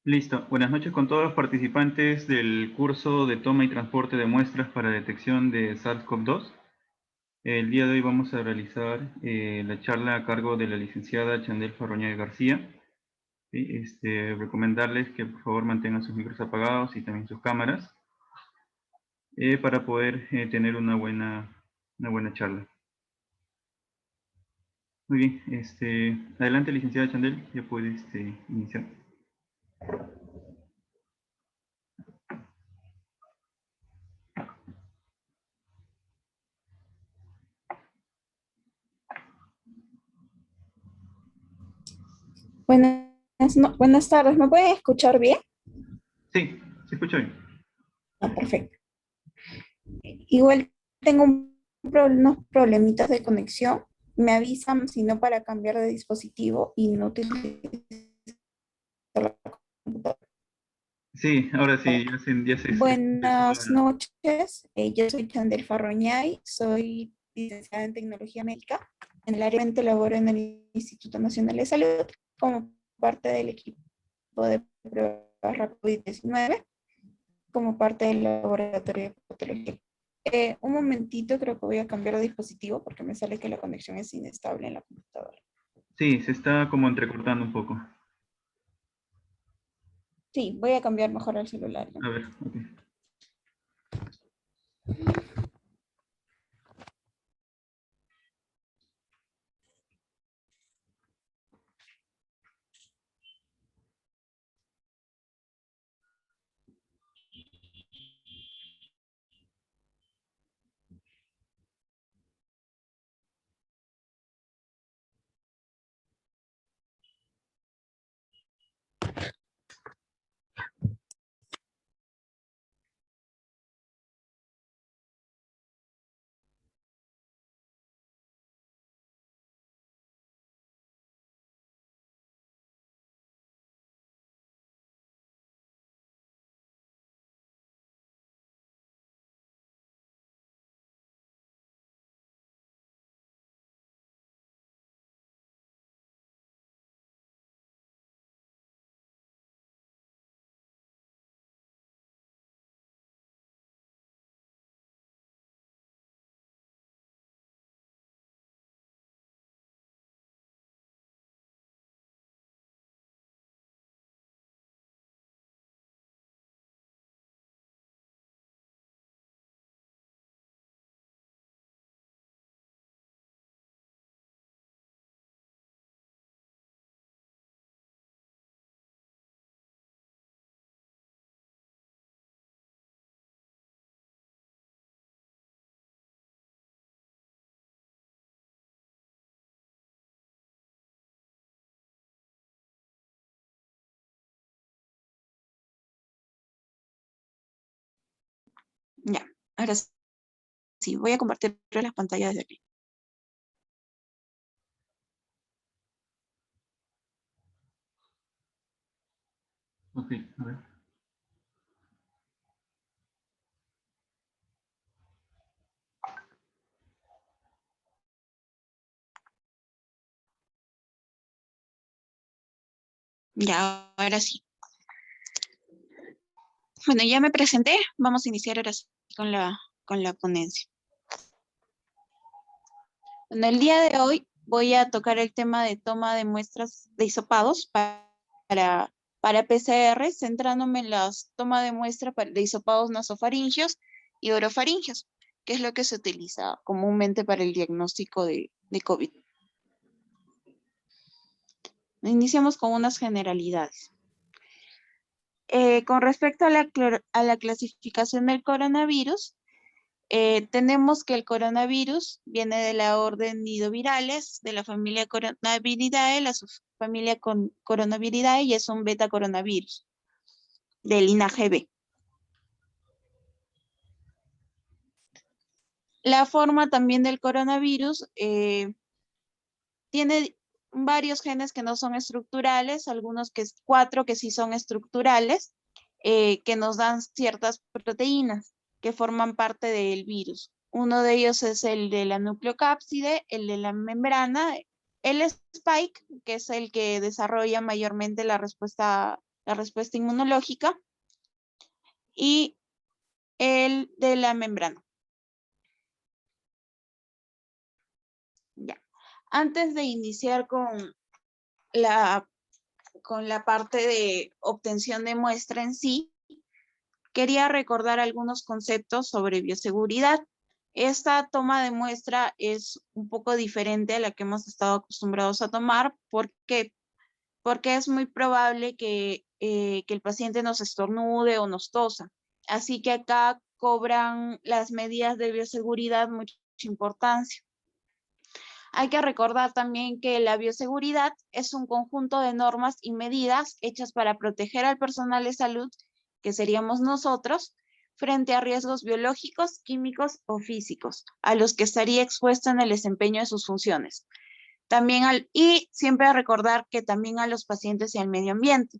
Listo. Buenas noches con todos los participantes del curso de toma y transporte de muestras para detección de SARS-CoV-2. El día de hoy vamos a realizar la charla a cargo de la licenciada Chandel Farroñay García. ¿Sí? Recomendarles que por favor mantengan sus micros apagados y también sus cámaras para poder tener una buena charla. Muy bien. Adelante, licenciada Chandel, ya puede iniciar. Buenas tardes, ¿me pueden escuchar bien? Sí, se escucha bien. Ah, perfecto. Igual tengo unos problemitas de conexión. Me avisan si no para cambiar de dispositivo y no utilizar la computadora. Sí, ahora sí, ya se empezó Buenas la... noches, yo soy Chandel Farroñay, soy licenciada en Tecnología Médica. En el área de laboro en el Instituto Nacional de Salud como parte del equipo de pruebas COVID-19, como parte del laboratorio de patología. Un momentito, creo que voy a cambiar de dispositivo porque me sale que la conexión es inestable en la computadora. Sí, se está como entrecortando un poco. Sí, voy a cambiar mejor al celular, ¿no? A ver, ok. Ya, ahora sí, voy a compartir las pantallas de aquí. Ok, a ver. Ya, ahora sí. Bueno, ya me presenté. Vamos a iniciar ahora sí con la ponencia. En el día de hoy voy a tocar el tema de toma de muestras de hisopados para PCR, centrándome en las toma de muestra de hisopados nasofaringios y orofaringios, que es lo que se utiliza comúnmente para el diagnóstico de COVID. Iniciamos con unas generalidades. Con respecto a la clasificación del coronavirus, tenemos que el coronavirus viene de la orden nidovirales, de la familia Coronaviridae, la subfamilia Coronaviridae, y es un beta coronavirus del linaje B. La forma también del coronavirus tiene varios genes que no son estructurales, algunos cuatro que sí son estructurales, que nos dan ciertas proteínas que forman parte del virus. Uno de ellos es el de la nucleocápside, el de la membrana, el spike, que es el que desarrolla mayormente la respuesta la respuesta inmunológica, y el de la membrana. Ya. Antes de iniciar con la parte de obtención de muestra en sí, quería recordar algunos conceptos sobre bioseguridad. Esta toma de muestra es un poco diferente a la que hemos estado acostumbrados a tomar. ¿Por qué? Porque es muy probable que el paciente nos estornude o nos tosa. Así que acá cobran las medidas de bioseguridad mucha importancia. Hay que recordar también que la bioseguridad es un conjunto de normas y medidas hechas para proteger al personal de salud, que seríamos nosotros, frente a riesgos biológicos, químicos o físicos, a los que estaría expuesto en el desempeño de sus funciones. Y siempre recordar que también a los pacientes y al medio ambiente.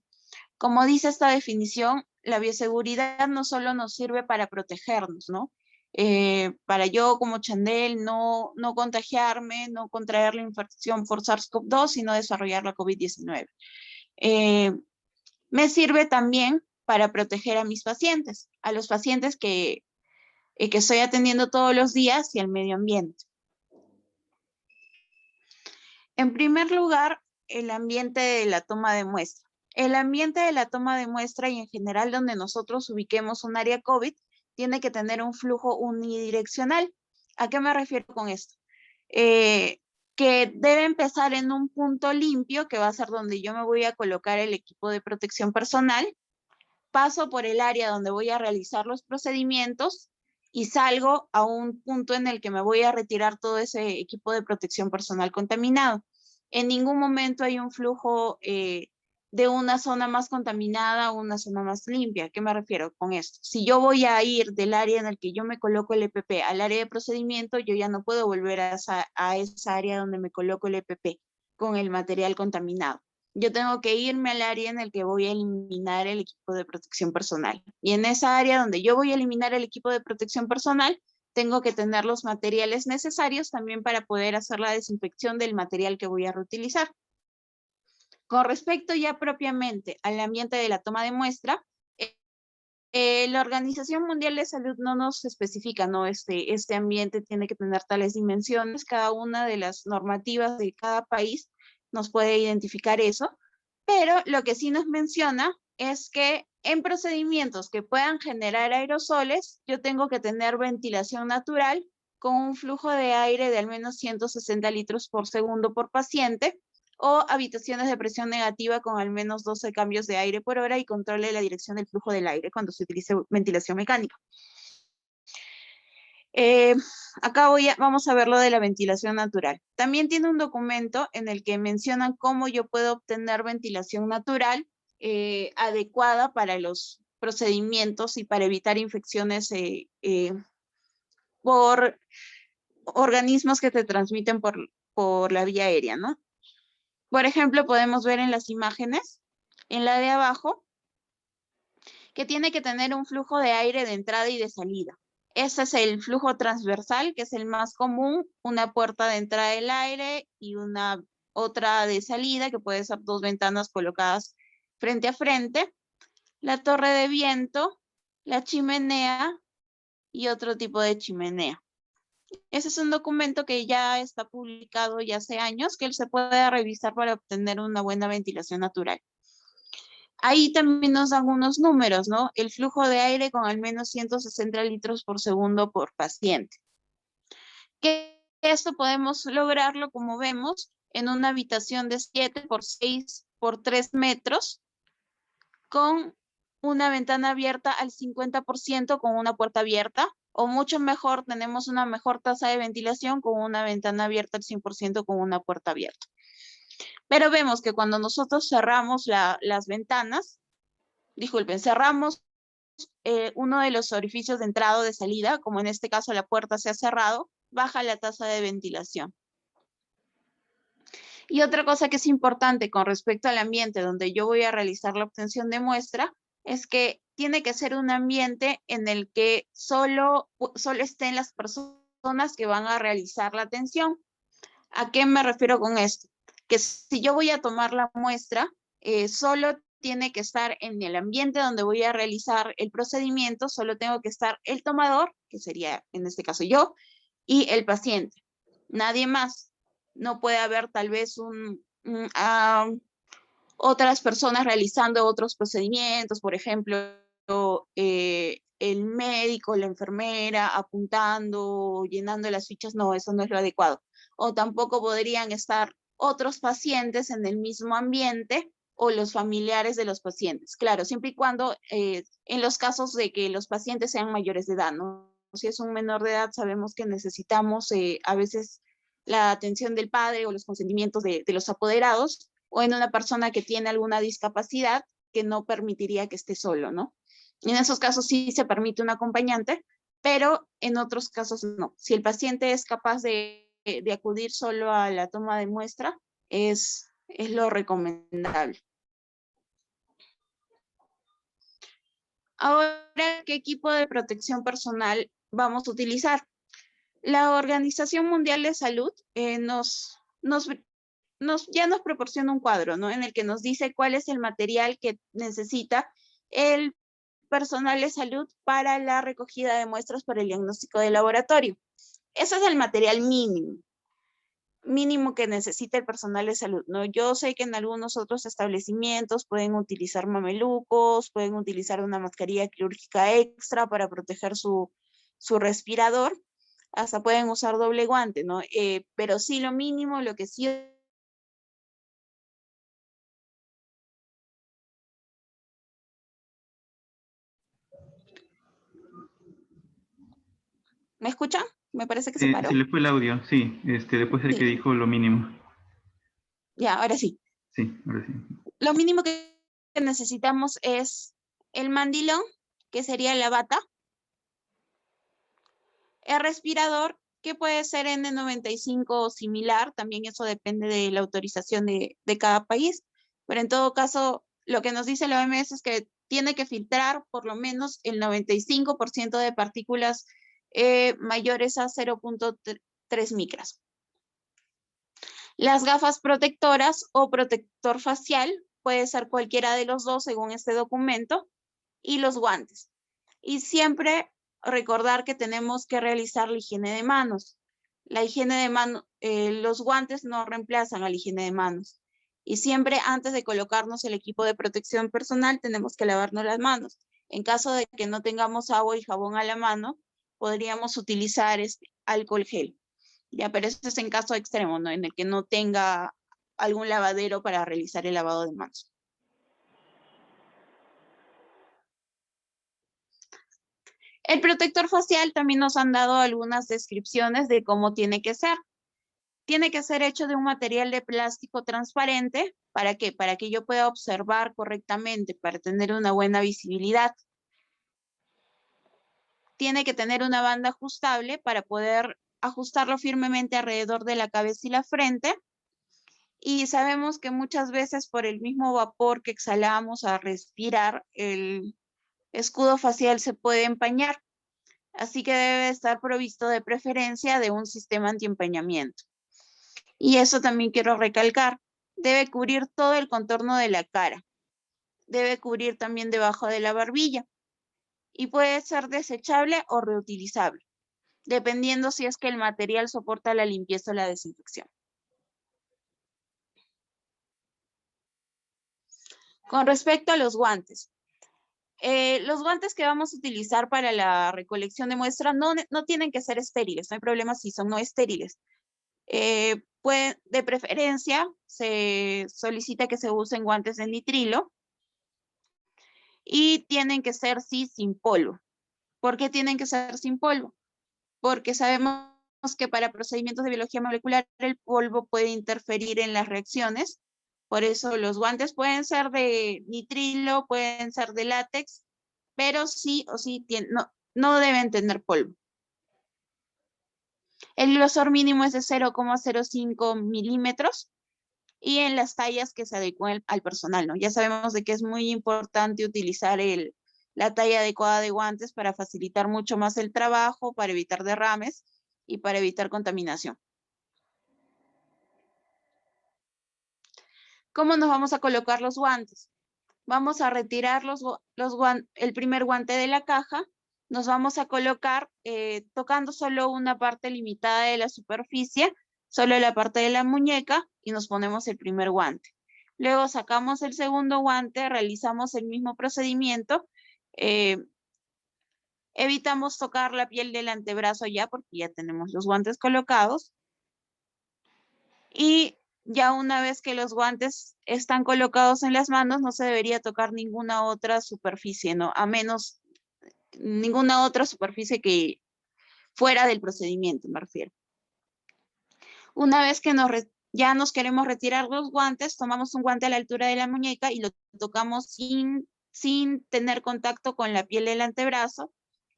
Como dice esta definición, la bioseguridad no solo nos sirve para protegernos, ¿no? Para yo como Chandel no contagiarme, no contraer la infección por SARS-CoV-2, sino desarrollar la COVID-19. Me sirve también para proteger a mis pacientes, a los pacientes que estoy atendiendo todos los días y al medio ambiente. En primer lugar, el ambiente de la toma de muestra. El ambiente de la toma de muestra y en general donde nosotros ubiquemos un área COVID tiene que tener un flujo unidireccional. ¿A qué me refiero con esto? Que debe empezar en un punto limpio, que va a ser donde yo me voy a colocar el equipo de protección personal. Paso por el área donde voy a realizar los procedimientos y salgo a un punto en el que me voy a retirar todo ese equipo de protección personal contaminado. En ningún momento hay un flujo de una zona más contaminada a una zona más limpia. ¿A qué me refiero con esto? Si yo voy a ir del área en el que yo me coloco el EPP al área de procedimiento, yo ya no puedo volver a esa área donde me coloco el EPP con el material contaminado. Yo tengo que irme al área en el que voy a eliminar el equipo de protección personal. Y en esa área donde yo voy a eliminar el equipo de protección personal, tengo que tener los materiales necesarios también para poder hacer la desinfección del material que voy a reutilizar. Con respecto ya propiamente al ambiente de la toma de muestra, la Organización Mundial de Salud no nos especifica, ¿no? Este ambiente tiene que tener tales dimensiones. Cada una de las normativas de cada país nos puede identificar eso, pero lo que sí nos menciona es que en procedimientos que puedan generar aerosoles, yo tengo que tener ventilación natural con un flujo de aire de al menos 160 litros por segundo por paciente, o habitaciones de presión negativa con al menos 12 cambios de aire por hora y controle la dirección del flujo del aire cuando se utilice ventilación mecánica. Acá vamos a ver lo de la ventilación natural. También tiene un documento en el que mencionan cómo yo puedo obtener ventilación natural adecuada para los procedimientos y para evitar infecciones por organismos que se transmiten por la vía aérea, ¿no? Por ejemplo, podemos ver en las imágenes, en la de abajo, que tiene que tener un flujo de aire de entrada y de salida. Ese es el flujo transversal, que es el más común, una puerta de entrada del aire y una otra de salida, que puede ser 2 ventanas colocadas frente a frente, la torre de viento, la chimenea y otro tipo de chimenea. Ese es un documento que ya está publicado ya hace años, que él se puede revisar para obtener una buena ventilación natural. Ahí también nos dan unos números, ¿no? El flujo de aire con al menos 160 litros por segundo por paciente. Que esto podemos lograrlo, como vemos, en una habitación de 7 por 6 por 3 metros, con una ventana abierta al 50% con una puerta abierta, o mucho mejor, tenemos una mejor tasa de ventilación con una ventana abierta al 100% con una puerta abierta. Pero vemos que cuando nosotros cerramos las ventanas, cerramos uno de los orificios de entrada o de salida, como en este caso la puerta se ha cerrado, baja la tasa de ventilación. Y otra cosa que es importante con respecto al ambiente donde yo voy a realizar la obtención de muestra, es que tiene que ser un ambiente en el que solo estén las personas que van a realizar la atención. ¿A qué me refiero con esto? Que si yo voy a tomar la muestra, solo tiene que estar en el ambiente donde voy a realizar el procedimiento, solo tengo que estar el tomador, que sería en este caso yo, y el paciente. Nadie más. No puede haber tal vez otras personas realizando otros procedimientos, por ejemplo, el médico, la enfermera apuntando, llenando las fichas. No, eso no es lo adecuado. O tampoco podrían estar otros pacientes en el mismo ambiente o los familiares de los pacientes. Claro, siempre y cuando en los casos de que los pacientes sean mayores de edad, ¿no? Si es un menor de edad, sabemos que necesitamos a veces la atención del padre o los consentimientos de los apoderados, o en una persona que tiene alguna discapacidad que no permitiría que esté solo, ¿no? En esos casos sí se permite un acompañante, pero en otros casos no. Si el paciente es capaz de acudir solo a la toma de muestra, es lo recomendable. Ahora, ¿qué equipo de protección personal vamos a utilizar? La Organización Mundial de Salud ya nos proporciona un cuadro, ¿no? En el que nos dice cuál es el material que necesita el personal de salud para la recogida de muestras para el diagnóstico de laboratorio. Ese es el material mínimo que necesita el personal de salud, ¿no? Yo sé que en algunos otros establecimientos pueden utilizar mamelucos, pueden utilizar una mascarilla quirúrgica extra para proteger su respirador, hasta pueden usar doble guante, ¿no? Pero sí, lo mínimo, lo que sí... ¿Me escuchan? Me parece que se Se paró. le fue el audio, sí, después del que Sí, dijo lo mínimo. ya, ahora sí. Sí, ahora sí. Lo mínimo que necesitamos es el mandilón, que sería la bata, el respirador, que puede ser N95 o similar, también eso depende de la autorización de cada país, pero en todo caso, lo que nos dice la OMS es que tiene que filtrar por lo menos el 95% de partículas mayores a 0.3 micras. Las gafas protectoras o protector facial, puede ser cualquiera de los dos según este documento, y los guantes. Y siempre recordar que tenemos que realizar la higiene de manos. La higiene de manos, los guantes no reemplazan a la higiene de manos. Y siempre antes de colocarnos el equipo de protección personal tenemos que lavarnos las manos. En caso de que no tengamos agua y jabón a la mano, podríamos utilizar alcohol gel. Ya, pero eso es en caso extremo, ¿no? En el que no tenga algún lavadero para realizar el lavado de manos. El protector facial también nos han dado algunas descripciones de cómo tiene que ser. Tiene que ser hecho de un material de plástico transparente. ¿Para qué? Para que yo pueda observar correctamente, para tener una buena visibilidad. Tiene que tener una banda ajustable para poder ajustarlo firmemente alrededor de la cabeza y la frente. Y sabemos que muchas veces por el mismo vapor que exhalamos a respirar, el escudo facial se puede empañar. Así que debe estar provisto de preferencia de un sistema antiempañamiento. Y eso también quiero recalcar, debe cubrir todo el contorno de la cara, debe cubrir también debajo de la barbilla y puede ser desechable o reutilizable, dependiendo si es que el material soporta la limpieza o la desinfección. Con respecto a los guantes que vamos a utilizar para la recolección de muestras no tienen que ser estériles, no hay problema si son no estériles. De preferencia, se solicita que se usen guantes de nitrilo y tienen que ser, sí, sin polvo. ¿Por qué tienen que ser sin polvo? Porque sabemos que para procedimientos de biología molecular el polvo puede interferir en las reacciones. Por eso los guantes pueden ser de nitrilo, pueden ser de látex, pero sí o sí no deben tener polvo. El grosor mínimo es de 0,05 milímetros y en las tallas que se adecúen al personal, ¿no? Ya sabemos de que es muy importante utilizar la talla adecuada de guantes para facilitar mucho más el trabajo, para evitar derrames y para evitar contaminación. ¿Cómo nos vamos a colocar los guantes? vamos a retirar el primer guante de la caja, nos vamos a colocar tocando solo una parte limitada de la superficie, solo la parte de la muñeca, y nos ponemos el primer guante. Luego sacamos el segundo guante, realizamos el mismo procedimiento, evitamos tocar la piel del antebrazo ya, porque ya tenemos los guantes colocados. Y ya una vez que los guantes están colocados en las manos, no se debería tocar ninguna otra superficie, ¿no? A menos ninguna otra superficie que fuera del procedimiento, me refiero. Una vez que ya nos queremos retirar los guantes, tomamos un guante a la altura de la muñeca y lo tocamos sin tener contacto con la piel del antebrazo,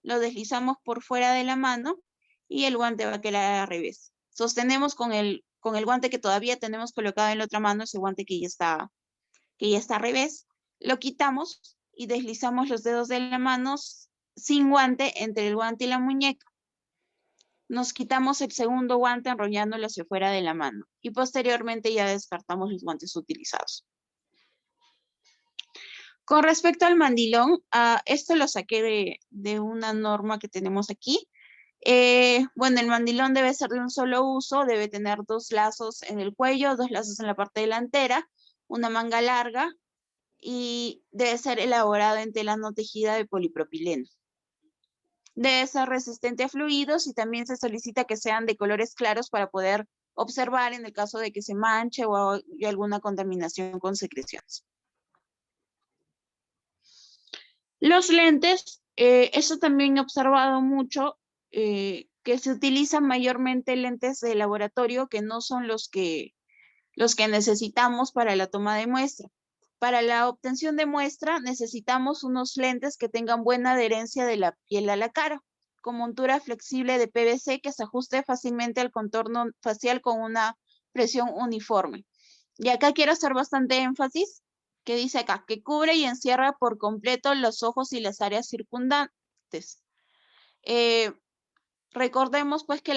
lo deslizamos por fuera de la mano y el guante va a quedar al revés. Sostenemos con el guante que todavía tenemos colocado en la otra mano, ese guante que ya está al revés, lo quitamos y deslizamos los dedos de la mano sin guante entre el guante y la muñeca. Nos quitamos el segundo guante enrollándolo hacia fuera de la mano y posteriormente ya descartamos los guantes utilizados. Con respecto al mandilón, esto lo saqué de una norma que tenemos aquí. Bueno, el mandilón debe ser de un solo uso, debe tener 2 lazos en el cuello, 2 lazos en la parte delantera, una manga larga y debe ser elaborado en tela no tejida de polipropileno. Debe ser resistente a fluidos y también se solicita que sean de colores claros para poder observar en el caso de que se manche o hay alguna contaminación con secreciones. Los lentes, eso también he observado mucho, que se utilizan mayormente lentes de laboratorio que no son los que necesitamos para la toma de muestra. Para la obtención de muestra necesitamos unos lentes que tengan buena adherencia de la piel a la cara, con montura flexible de PVC que se ajuste fácilmente al contorno facial con una presión uniforme. Y acá quiero hacer bastante énfasis, que dice acá, que cubre y encierra por completo los ojos y las áreas circundantes. Recordemos pues que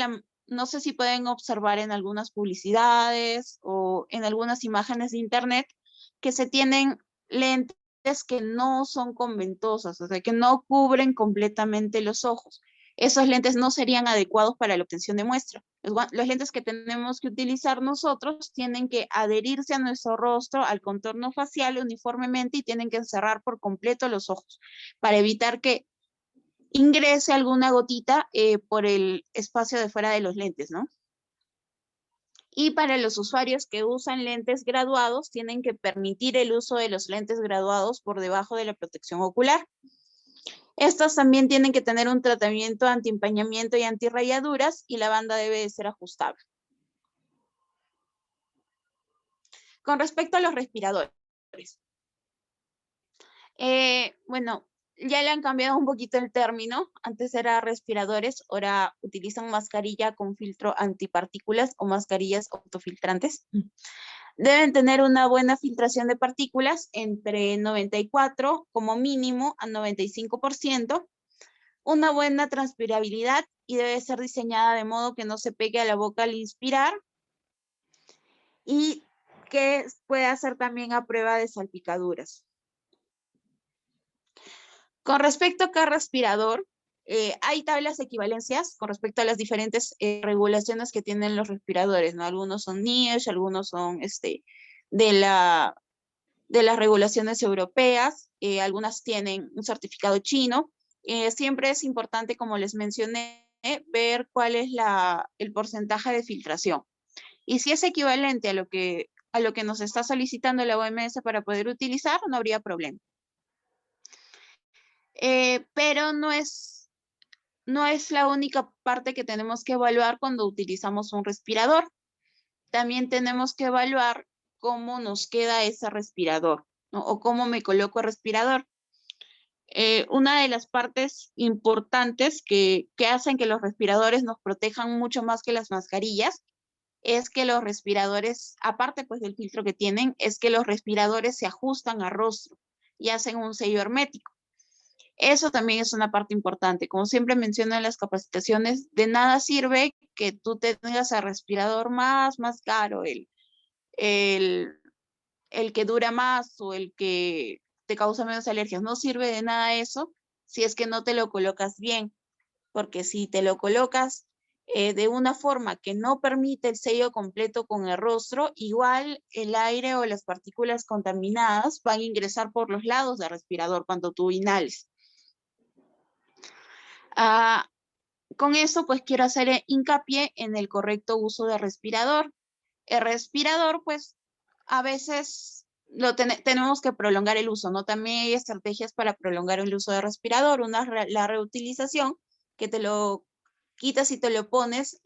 no sé si pueden observar en algunas publicidades o en algunas imágenes de internet que se tienen lentes que no son conventosas, o sea, que no cubren completamente los ojos. Esos lentes no serían adecuados para la obtención de muestra. Los lentes que tenemos que utilizar nosotros tienen que adherirse a nuestro rostro, al contorno facial uniformemente y tienen que encerrar por completo los ojos para evitar que ingrese alguna gotita por el espacio de fuera de los lentes, ¿no? Y para los usuarios que usan lentes graduados, tienen que permitir el uso de los lentes graduados por debajo de la protección ocular. Estos también tienen que tener un tratamiento anti-empañamiento y anti-rayaduras y la banda debe de ser ajustable. Con respecto a los respiradores. Bueno, ya le han cambiado un poquito el término. Antes era respiradores, ahora utilizan mascarilla con filtro antipartículas o mascarillas autofiltrantes. Deben tener una buena filtración de partículas entre 94 como mínimo a 95%, una buena transpirabilidad y debe ser diseñada de modo que no se pegue a la boca al inspirar y que pueda ser también a prueba de salpicaduras. Con respecto a cada respirador, hay tablas de equivalencias con respecto a las diferentes regulaciones que tienen los respiradores, ¿no? Algunos son NIOSH, algunos son de las regulaciones europeas, algunas tienen un certificado chino. Siempre es importante, como les mencioné, ver cuál es el porcentaje de filtración. Y si es equivalente a lo que nos está solicitando la OMS para poder utilizar, no habría problema. Pero no es la única parte que tenemos que evaluar cuando utilizamos un respirador. También tenemos que evaluar cómo nos queda ese respirador, ¿no? O cómo me coloco el respirador. Una de las partes importantes que hacen que los respiradores nos protejan mucho más que las mascarillas es que los respiradores, aparte pues del filtro que tienen, es que los respiradores se ajustan a rostro y hacen un sello hermético. Eso también es una parte importante. Como siempre menciono en las capacitaciones, de nada sirve que tú tengas el respirador más caro, el que dura más o el que te causa menos alergias. No sirve de nada eso si es que no te lo colocas bien, porque si te lo colocas de una forma que no permite el sello completo con el rostro, igual el aire o las partículas contaminadas van a ingresar por los lados del respirador cuando tú inhales. Con eso, pues quiero hacer hincapié en el correcto uso del respirador. El respirador, pues, a veces tenemos que prolongar el uso, ¿no? También hay estrategias para prolongar el uso del respirador. Una es la reutilización, que te lo quitas y te lo pones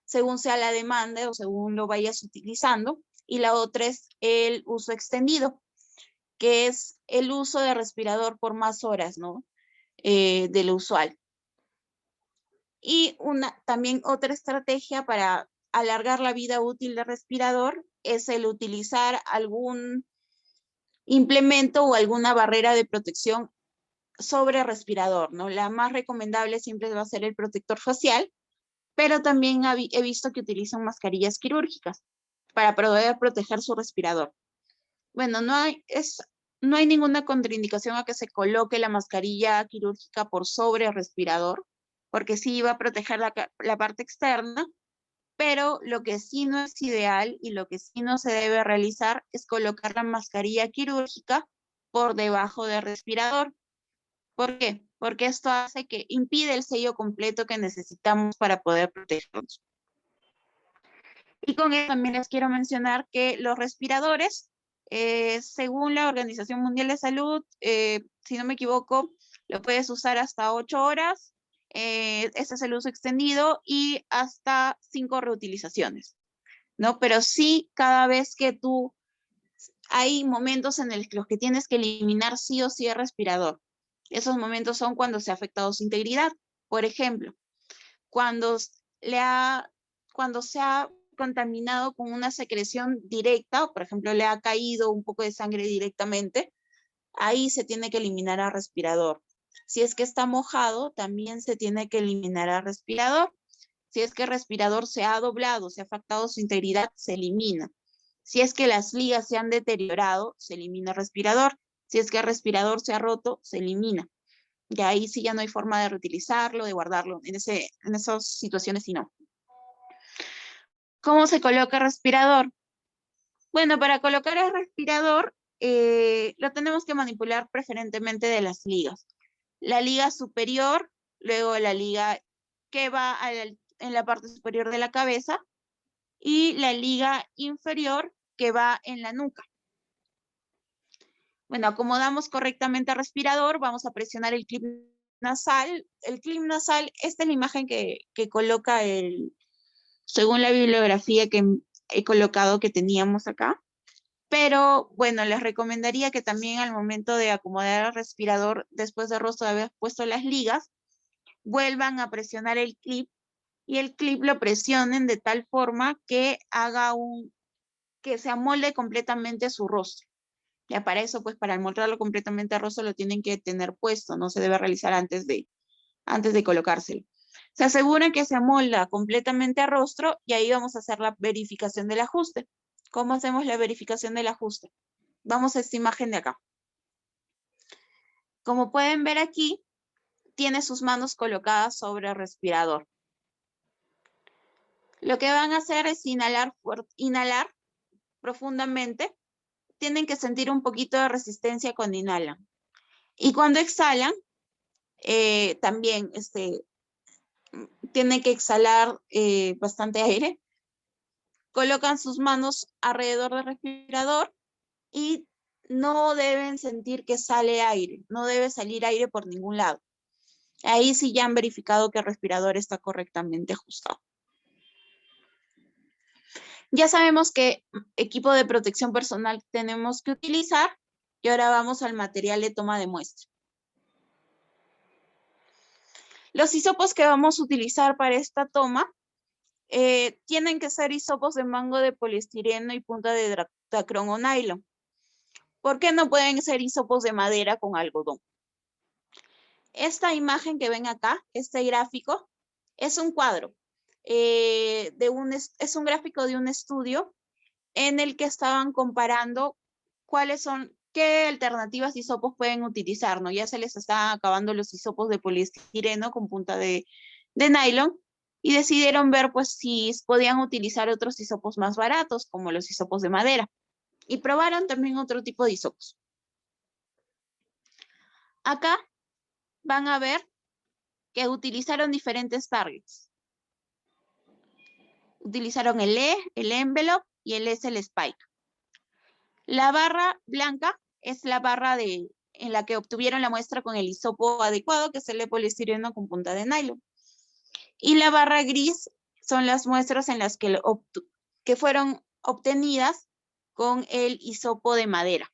según sea la demanda o según lo vayas utilizando. Y la otra es el uso extendido, que es el uso de respirador por más horas, ¿no? De lo usual. Y también otra estrategia para alargar la vida útil del respirador es el utilizar algún implemento o alguna barrera de protección sobre el respirador, ¿no? La más recomendable siempre va a ser el protector facial, pero también he visto que utilizan mascarillas quirúrgicas para poder proteger su respirador. Bueno, no hay ninguna contraindicación a que se coloque la mascarilla quirúrgica por sobre el respirador, porque sí va a proteger la parte externa, pero lo que sí no es ideal y lo que sí no se debe realizar es colocar la mascarilla quirúrgica por debajo del respirador. ¿Por qué? Porque esto hace que impide el sello completo que necesitamos para poder protegernos. Y con eso también les quiero mencionar que los respiradores, según la Organización Mundial de Salud, si no me equivoco, lo puedes usar hasta 8 horas, ese es el uso extendido, y hasta 5 reutilizaciones, ¿no? Pero sí, cada vez que hay momentos en los que tienes que eliminar sí o sí el respirador. Esos momentos son cuando se ha afectado su integridad. Por ejemplo, cuando se ha contaminado con una secreción directa, por ejemplo, le ha caído un poco de sangre directamente, ahí se tiene que eliminar al respirador. Si es que está mojado, también se tiene que eliminar al respirador. Si es que el respirador se ha doblado, se ha afectado su integridad, se elimina. Si es que las ligas se han deteriorado, se elimina el respirador. Si es que el respirador se ha roto, se elimina. Y ahí sí ya no hay forma de reutilizarlo, de guardarlo. En esas situaciones sí no. ¿Cómo se coloca el respirador? Bueno, para colocar el respirador lo tenemos que manipular preferentemente de las ligas. La liga superior, luego la liga que va en la parte superior de la cabeza y la liga inferior que va en la nuca. Bueno, acomodamos correctamente el respirador, vamos a presionar el clip nasal. El clip nasal, esta es la imagen que coloca según la bibliografía que he colocado que teníamos acá. Pero bueno, les recomendaría que también al momento de acomodar el respirador, después de rostro de haber puesto las ligas, vuelvan a presionar el clip y el clip lo presionen de tal forma que que se amolde completamente su rostro. Ya para eso, pues para amoldarlo completamente al rostro lo tienen que tener puesto, no se debe realizar antes de colocárselo. Se asegura que se amolda completamente al rostro y ahí vamos a hacer la verificación del ajuste. ¿Cómo hacemos la verificación del ajuste? Vamos a esta imagen de acá. Como pueden ver aquí, tiene sus manos colocadas sobre el respirador. Lo que van a hacer es inhalar profundamente. Tienen que sentir un poquito de resistencia cuando inhalan. Y cuando exhalan, también tienen que exhalar bastante aire. Colocan sus manos alrededor del respirador y no deben sentir que sale aire. No debe salir aire por ningún lado. Ahí sí ya han verificado que el respirador está correctamente ajustado. Ya sabemos qué equipo de protección personal tenemos que utilizar y ahora vamos al material de toma de muestra. Los hisopos que vamos a utilizar para esta toma tienen que ser hisopos de mango de poliestireno y punta de dacrón o nylon. ¿Por qué no pueden ser hisopos de madera con algodón? Esta imagen que ven acá, este gráfico, es un cuadro. Es un gráfico de un estudio en el que estaban comparando cuáles son ¿qué alternativas de hisopos pueden utilizar? ¿No? Ya se les están acabando los hisopos de poliestireno con punta de nylon y decidieron ver pues si podían utilizar otros hisopos más baratos, como los hisopos de madera. Y probaron también otro tipo de hisopos. Acá van a ver que utilizaron diferentes targets. Utilizaron el E, el envelope y el S, el spike. La barra blanca es la barra en la que obtuvieron la muestra con el hisopo adecuado, que es el de poliestireno con punta de nylon. Y la barra gris son las muestras en las que fueron obtenidas con el hisopo de madera.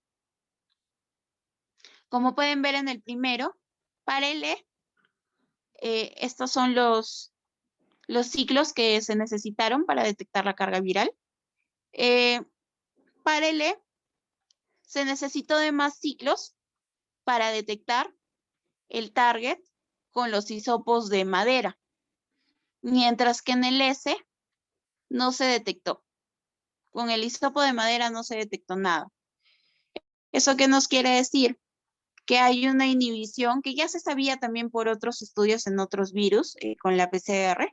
Como pueden ver en el primero, para el E, estos son los ciclos que se necesitaron para detectar la carga viral. Para el E, se necesitó de más ciclos para detectar el target con los hisopos de madera, mientras que en el S no se detectó. Con el hisopo de madera no se detectó nada. ¿Eso qué nos quiere decir? Que hay una inhibición que ya se sabía también por otros estudios en otros virus con la PCR,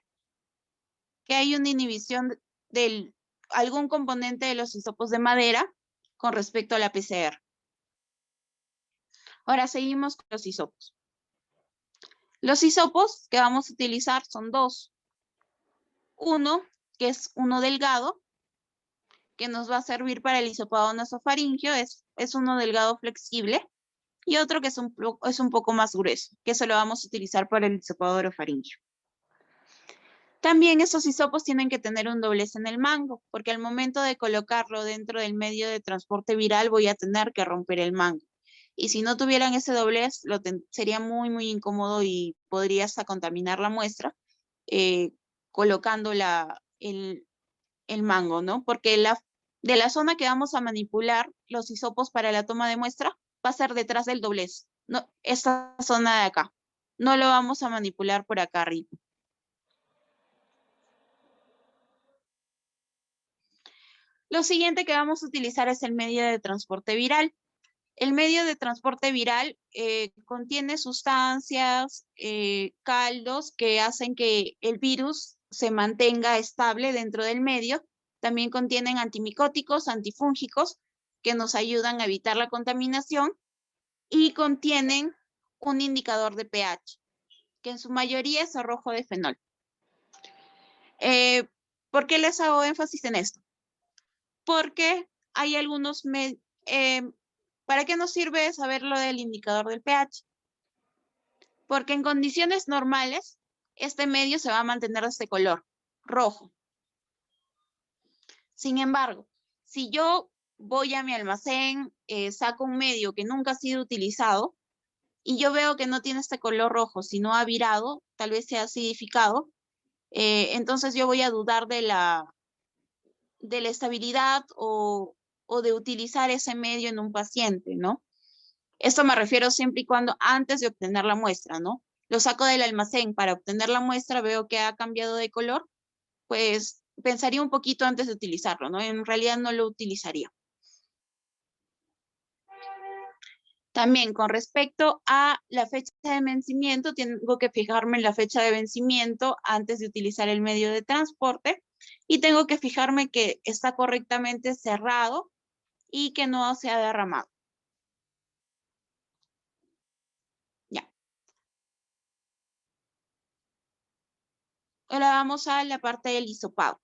que hay una inhibición de algún componente de los hisopos de madera con respecto a la PCR. Ahora seguimos con los hisopos. Los hisopos que vamos a utilizar son dos. Uno, que es uno delgado, que nos va a servir para el hisopado nasofaringeo, es uno delgado flexible, y otro que es un poco más grueso, que eso lo vamos a utilizar para el hisopado orofaringeo. También esos hisopos tienen que tener un doblez en el mango, porque al momento de colocarlo dentro del medio de transporte viral voy a tener que romper el mango. Y si no tuvieran ese doblez, sería muy, muy incómodo y podría hasta contaminar la muestra colocando el mango, ¿no? Porque de la zona que vamos a manipular los hisopos para la toma de muestra va a ser detrás del doblez, no, esta zona de acá. No lo vamos a manipular por acá arriba. Lo siguiente que vamos a utilizar es el medio de transporte viral. El medio de transporte viral contiene sustancias, caldos que hacen que el virus se mantenga estable dentro del medio. También contienen antimicóticos, antifúngicos, que nos ayudan a evitar la contaminación y contienen un indicador de pH, que en su mayoría es rojo de fenol. ¿Por qué les hago énfasis en esto? Porque hay algunos... ¿Para qué nos sirve saber lo del indicador del pH? Porque en condiciones normales, este medio se va a mantener de este color, rojo. Sin embargo, si yo voy a mi almacén, saco un medio que nunca ha sido utilizado, y yo veo que no tiene este color rojo, sino ha virado, tal vez sea acidificado, entonces yo voy a dudar de la estabilidad o de utilizar ese medio en un paciente, ¿no? Esto me refiero siempre y cuando antes de obtener la muestra, ¿no? Lo saco del almacén para obtener la muestra, veo que ha cambiado de color, pues pensaría un poquito antes de utilizarlo, ¿no? En realidad no lo utilizaría. También con respecto a la fecha de vencimiento, tengo que fijarme en la fecha de vencimiento antes de utilizar el medio de transporte y tengo que fijarme que está correctamente cerrado y que no se ha derramado. Ya. Ahora vamos a la parte del hisopado.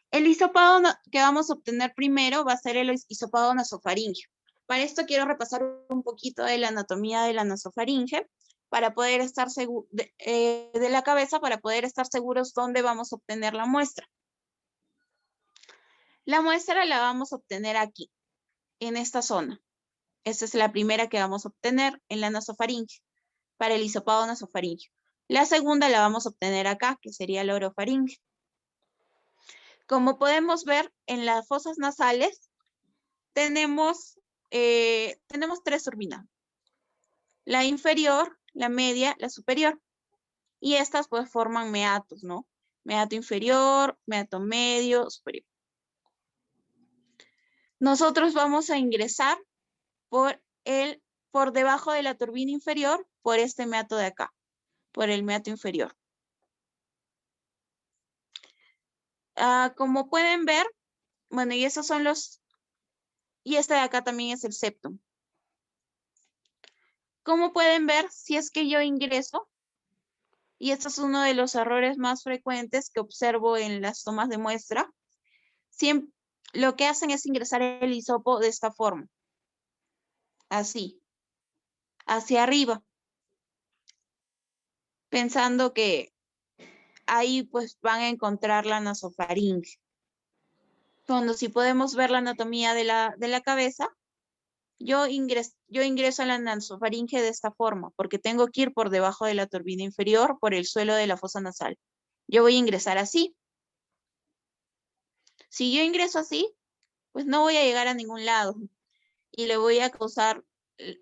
El hisopado que vamos a obtener primero va a ser el hisopado nasofaringeo. Para esto quiero repasar un poquito de la anatomía de la nasofaringe para poder estar de la cabeza, para poder estar seguros dónde vamos a obtener la muestra. La muestra la vamos a obtener aquí, en esta zona. Esta es la primera que vamos a obtener en la nasofaringe, para el hisopado nasofaringeo. La segunda la vamos a obtener acá, que sería la orofaringe. Como podemos ver, en las fosas nasales tenemos tres turbinas. La inferior, la media, la superior. Y estas pues forman meatos, ¿no? Meato inferior, meato medio, superior. nosotros vamos a ingresar por debajo de la turbina inferior, por este meato de acá, por el meato inferior. Como pueden ver, bueno, y esos son y este de acá también es el septum. Como pueden ver, si es que yo ingreso, y este es uno de los errores más frecuentes que observo en las tomas de muestra, siempre, lo que hacen es ingresar el hisopo de esta forma, así, hacia arriba, pensando que ahí pues van a encontrar la nasofaringe. Cuando si podemos ver la anatomía de la cabeza, yo ingreso a la nasofaringe de esta forma, porque tengo que ir por debajo de la turbina inferior, por el suelo de la fosa nasal. Yo voy a ingresar así. Si yo ingreso así, pues no voy a llegar a ningún lado y le voy a causar,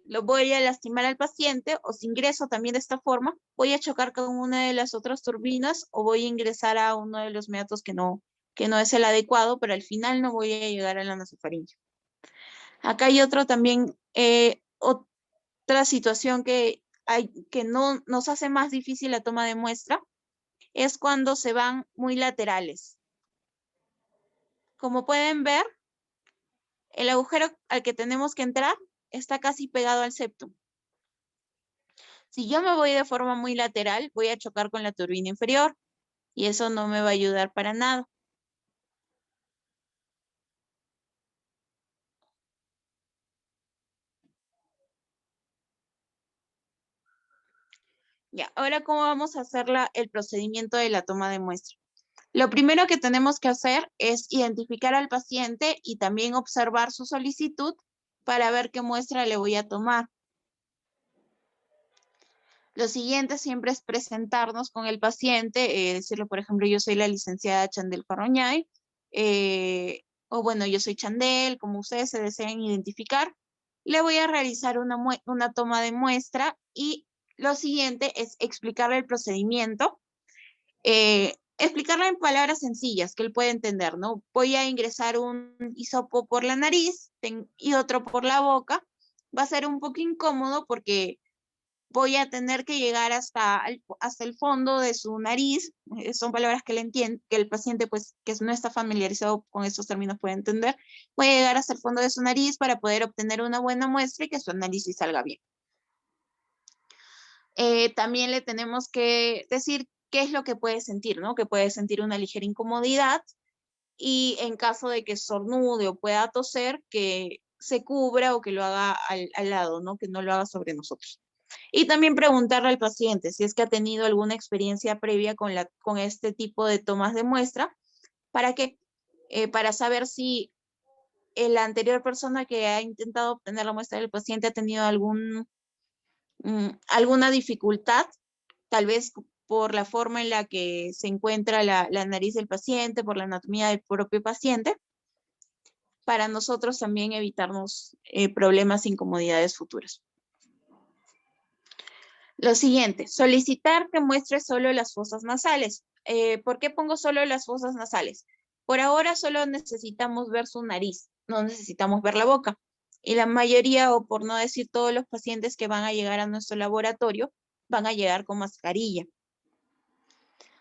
lo voy a lastimar al paciente, o si ingreso también de esta forma, voy a chocar con una de las otras turbinas o voy a ingresar a uno de los meatos que no es el adecuado, pero al final no voy a llegar a la nasofaringe. Acá hay otro también, otra situación que no nos hace más difícil la toma de muestra, es cuando se van muy laterales. Como pueden ver, el agujero al que tenemos que entrar está casi pegado al septum. Si yo me voy de forma muy lateral, voy a chocar con la turbina inferior y eso no me va a ayudar para nada. Ya, ahora cómo vamos a hacer el procedimiento de la toma de muestra. Lo primero que tenemos que hacer es identificar al paciente y también observar su solicitud para ver qué muestra le voy a tomar. Lo siguiente siempre es presentarnos con el paciente, decirle, por ejemplo, yo soy la licenciada Chandel Farroñay, o bueno, yo soy Chandel, como ustedes se deseen identificar. Le voy a realizar una toma de muestra y lo siguiente es explicarle el procedimiento, explicarle en palabras sencillas que él pueda entender, ¿no? Voy a ingresar un hisopo por la nariz y otro por la boca. Va a ser un poco incómodo porque voy a tener que llegar hasta el fondo de su nariz. Son palabras que que el paciente, pues, que no está familiarizado con estos términos puede entender. Voy a llegar hasta el fondo de su nariz para poder obtener una buena muestra y que su análisis salga bien. También le tenemos que decir qué es lo que puede sentir, ¿no? Que puede sentir una ligera incomodidad y en caso de que estornude o pueda toser, que se cubra o que lo haga al lado, ¿no? Que no lo haga sobre nosotros. Y también preguntarle al paciente si es que ha tenido alguna experiencia previa con este tipo de tomas de muestra. ¿Para qué? Para saber si la anterior persona que ha intentado obtener la muestra del paciente ha tenido alguna dificultad, tal vez por la forma en la que se encuentra la nariz del paciente, por la anatomía del propio paciente, para nosotros también evitarnos problemas e incomodidades futuras. Lo siguiente, solicitar que muestre solo las fosas nasales. ¿Por qué pongo solo las fosas nasales? Por ahora solo necesitamos ver su nariz, no necesitamos ver la boca. Y la mayoría, o por no decir todos los pacientes que van a llegar a nuestro laboratorio, van a llegar con mascarilla.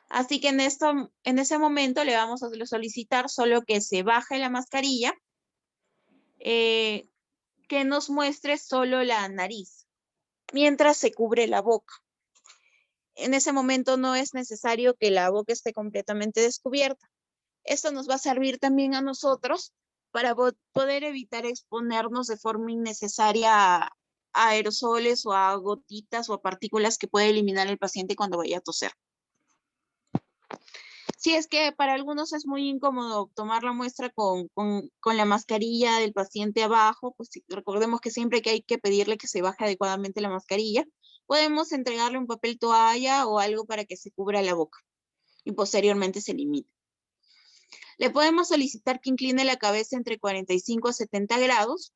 Así que en ese momento le vamos a solicitar solo que se baje la mascarilla, que nos muestre solo la nariz, mientras se cubre la boca. En ese momento no es necesario que la boca esté completamente descubierta. Esto nos va a servir también a nosotros para poder evitar exponernos de forma innecesaria a aerosoles o a gotitas o a partículas que puede eliminar el paciente cuando vaya a toser. Si es que para algunos es muy incómodo tomar la muestra con la mascarilla del paciente abajo, pues recordemos que siempre que hay que pedirle que se baje adecuadamente la mascarilla, podemos entregarle un papel toalla o algo para que se cubra la boca y posteriormente se elimine. Le podemos solicitar que incline la cabeza entre 45 a 70 grados.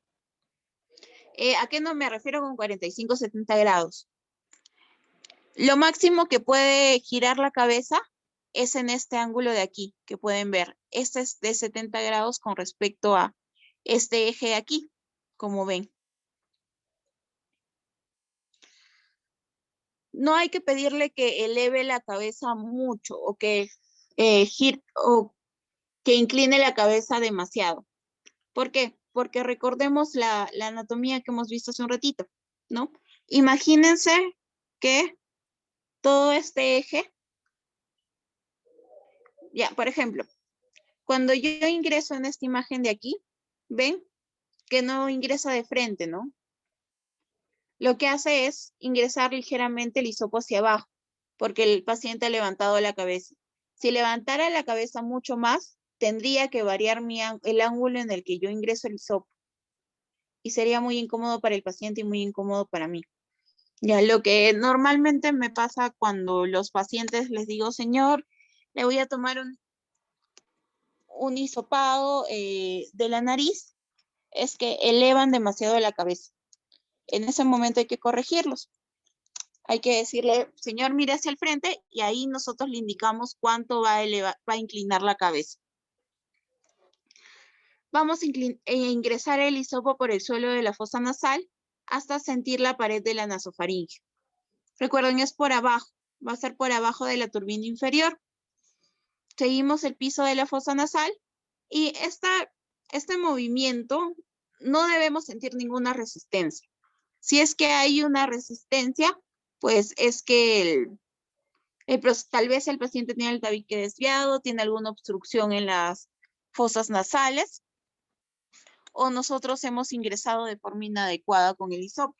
¿A qué no me refiero con 45 a 70 grados? Lo máximo que puede girar la cabeza es en este ángulo de aquí, que pueden ver. Este es de 70 grados con respecto a este eje aquí, como ven. No hay que pedirle que eleve la cabeza mucho o que o que incline la cabeza demasiado. ¿Por qué? Porque recordemos la anatomía que hemos visto hace un ratito, ¿no? Imagínense que todo este eje, ya, por ejemplo, cuando yo ingreso en esta imagen de aquí, ven que no ingresa de frente, ¿no? Lo que hace es ingresar ligeramente el hisopo hacia abajo, porque el paciente ha levantado la cabeza. Si levantara la cabeza mucho más, tendría que variar el ángulo en el que yo ingreso el hisopo. Y sería muy incómodo para el paciente y muy incómodo para mí. Ya, lo que normalmente me pasa cuando los pacientes les digo, señor, le voy a tomar un hisopado de la nariz, es que elevan demasiado la cabeza. En ese momento hay que corregirlos. Hay que decirle, señor, mire hacia el frente y ahí nosotros le indicamos cuánto va a inclinar la cabeza. Vamos a ingresar el hisopo por el suelo de la fosa nasal hasta sentir la pared de la nasofaringe. Recuerden, es por abajo, va a ser por abajo de la turbina inferior. Seguimos el piso de la fosa nasal y este movimiento no debemos sentir ninguna resistencia. Si es que hay una resistencia, pues es que tal vez el paciente tiene el tabique desviado, tiene alguna obstrucción en las fosas nasales, o nosotros hemos ingresado de forma inadecuada con el hisopo.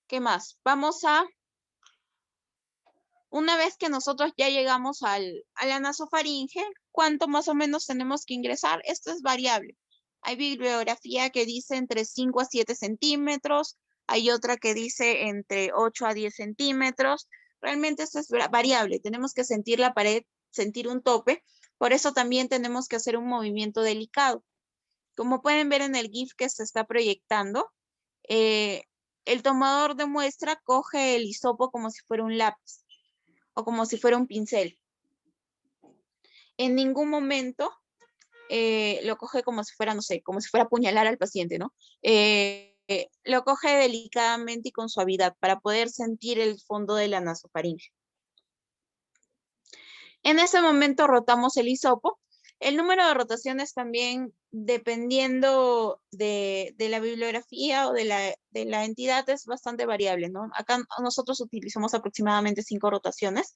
¿Qué más? Una vez que nosotros ya llegamos a la nasofaringe, ¿cuánto más o menos tenemos que ingresar? Esto es variable. Hay bibliografía que dice entre 5 a 7 centímetros, hay otra que dice entre 8 a 10 centímetros. Realmente esto es variable. Tenemos que sentir la pared, sentir un tope. Por eso también tenemos que hacer un movimiento delicado. Como pueden ver en el GIF que se está proyectando, el tomador de muestra coge el hisopo como si fuera un lápiz o como si fuera un pincel. En ningún momento lo coge como si fuera, no sé, como si fuera a apuñalar al paciente, ¿no? Lo coge delicadamente y con suavidad para poder sentir el fondo de la nasofaringe. En ese momento rotamos el hisopo. El número de rotaciones también, dependiendo de la bibliografía o de la entidad, es bastante variable, ¿no? Acá nosotros utilizamos aproximadamente 5 rotaciones.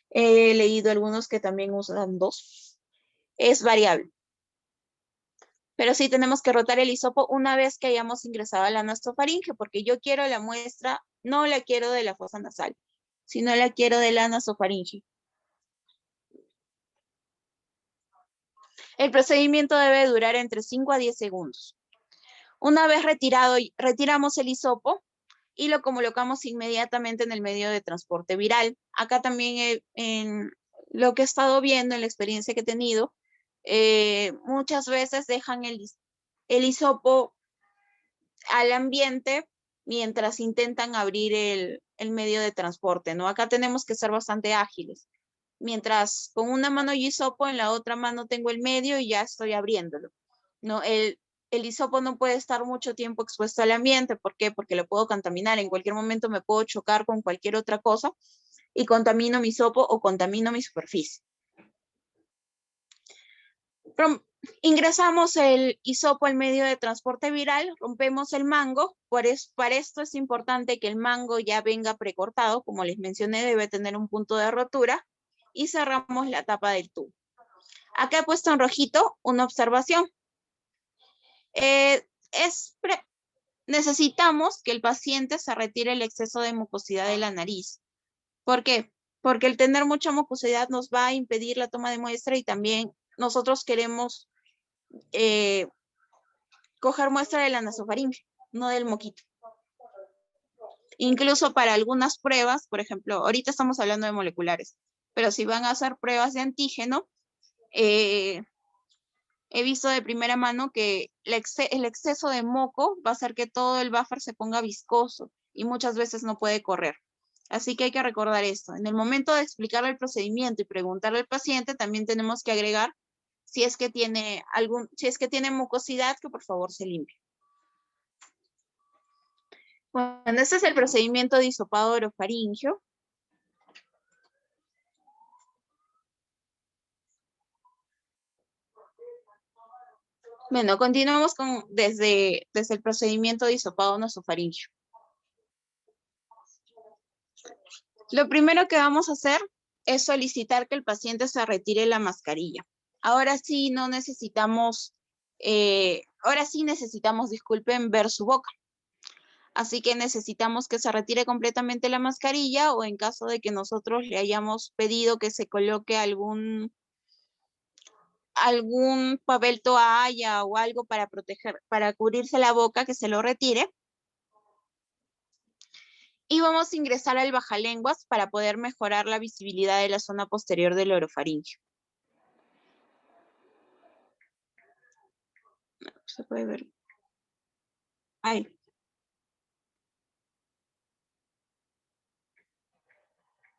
He leído algunos que también usan 2. Es variable. Pero sí tenemos que rotar el hisopo una vez que hayamos ingresado a la nasofaringe, porque yo quiero la muestra, no la quiero de la fosa nasal, sino la quiero de la nasofaringe. El procedimiento debe durar entre 5 a 10 segundos. Una vez retiramos el hisopo y lo colocamos inmediatamente en el medio de transporte viral. Acá también en lo que he estado viendo, en la experiencia que he tenido, muchas veces dejan el hisopo al ambiente mientras intentan abrir el medio de transporte, ¿no? Acá tenemos que ser bastante ágiles. Mientras con una mano yo hisopo, en la otra mano tengo el medio y ya estoy abriéndolo, ¿no? El hisopo no puede estar mucho tiempo expuesto al ambiente. ¿Por qué? Porque lo puedo contaminar. En cualquier momento me puedo chocar con cualquier otra cosa y contamino mi hisopo o contamino mi superficie. Ingresamos el hisopo al medio de transporte viral, rompemos el mango. Para esto es importante que el mango ya venga precortado. Como les mencioné, debe tener un punto de rotura. Y cerramos la tapa del tubo. Acá he puesto en rojito una observación. Necesitamos que el paciente se retire el exceso de mucosidad de la nariz. ¿Por qué? Porque el tener mucha mucosidad nos va a impedir la toma de muestra y también nosotros queremos coger muestra de la nasofaringe, no del moquito. Incluso para algunas pruebas, por ejemplo, ahorita estamos hablando de moleculares, pero si van a hacer pruebas de antígeno, he visto de primera mano que el exceso de moco va a hacer que todo el buffer se ponga viscoso y muchas veces no puede correr. Así que hay que recordar esto. En el momento de explicarle el procedimiento y preguntarle al paciente, también tenemos que agregar si es que tiene mucosidad, que por favor se limpie. Bueno, este es el procedimiento de hisopado orofaringio. Bueno, continuamos desde el procedimiento de hisopado nasofaringio. Lo primero que vamos a hacer es solicitar que el paciente se retire la mascarilla. Ahora sí necesitamos, disculpen, ver su boca. Así que necesitamos que se retire completamente la mascarilla, o en caso de que nosotros le hayamos pedido que se coloque algún papel toalla o algo para cubrirse la boca, que se lo retire. Y vamos a ingresar al bajalenguas para poder mejorar la visibilidad de la zona posterior del orofaringio. Se puede ver. Ahí.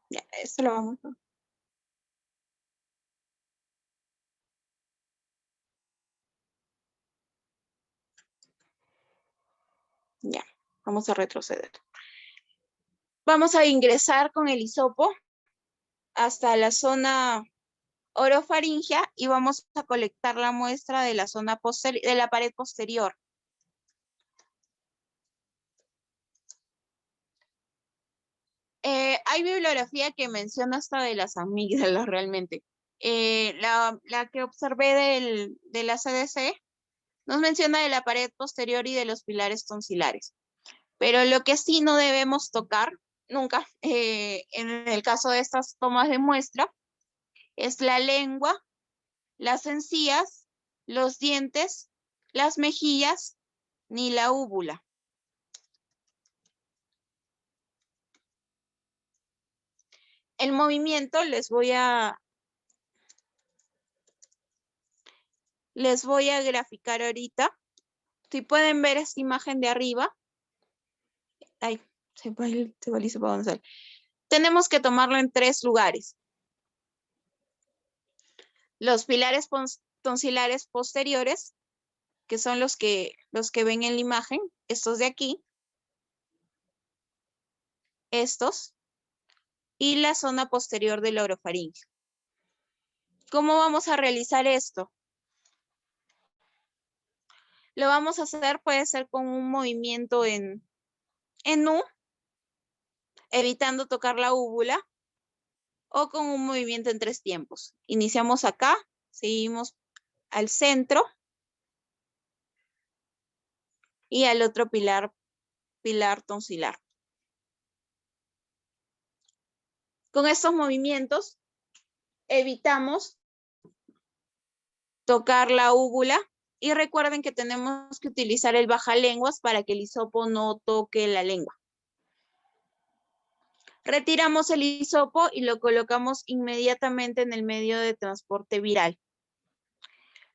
Ya, esto lo vamos a... Ya, vamos a retroceder. Vamos a ingresar con el hisopo hasta la zona orofaringia y vamos a colectar la muestra de la zona de la pared posterior. Hay bibliografía que menciona hasta de las amígdalas realmente. La que observé de la CDC nos menciona de la pared posterior y de los pilares tonsilares. Pero lo que sí no debemos tocar nunca, en el caso de estas tomas de muestra, es la lengua, las encías, los dientes, las mejillas, ni la úvula. El movimiento les voy a graficar ahorita. Si pueden ver esta imagen de arriba. Ay, se va el hisopo nasal. Tenemos que tomarlo en 3 lugares. Los pilares tonsilares posteriores, que son los que ven en la imagen, estos de aquí, estos, y la zona posterior del orofaringio. ¿Cómo vamos a realizar esto? Lo vamos a hacer, puede ser con un movimiento en U, evitando tocar la úvula, o con un movimiento en 3 tiempos. Iniciamos acá, seguimos al centro, y al otro pilar tonsilar. Con estos movimientos evitamos tocar la úvula, y recuerden que tenemos que utilizar el bajalenguas para que el hisopo no toque la lengua. Retiramos el hisopo y lo colocamos inmediatamente en el medio de transporte viral.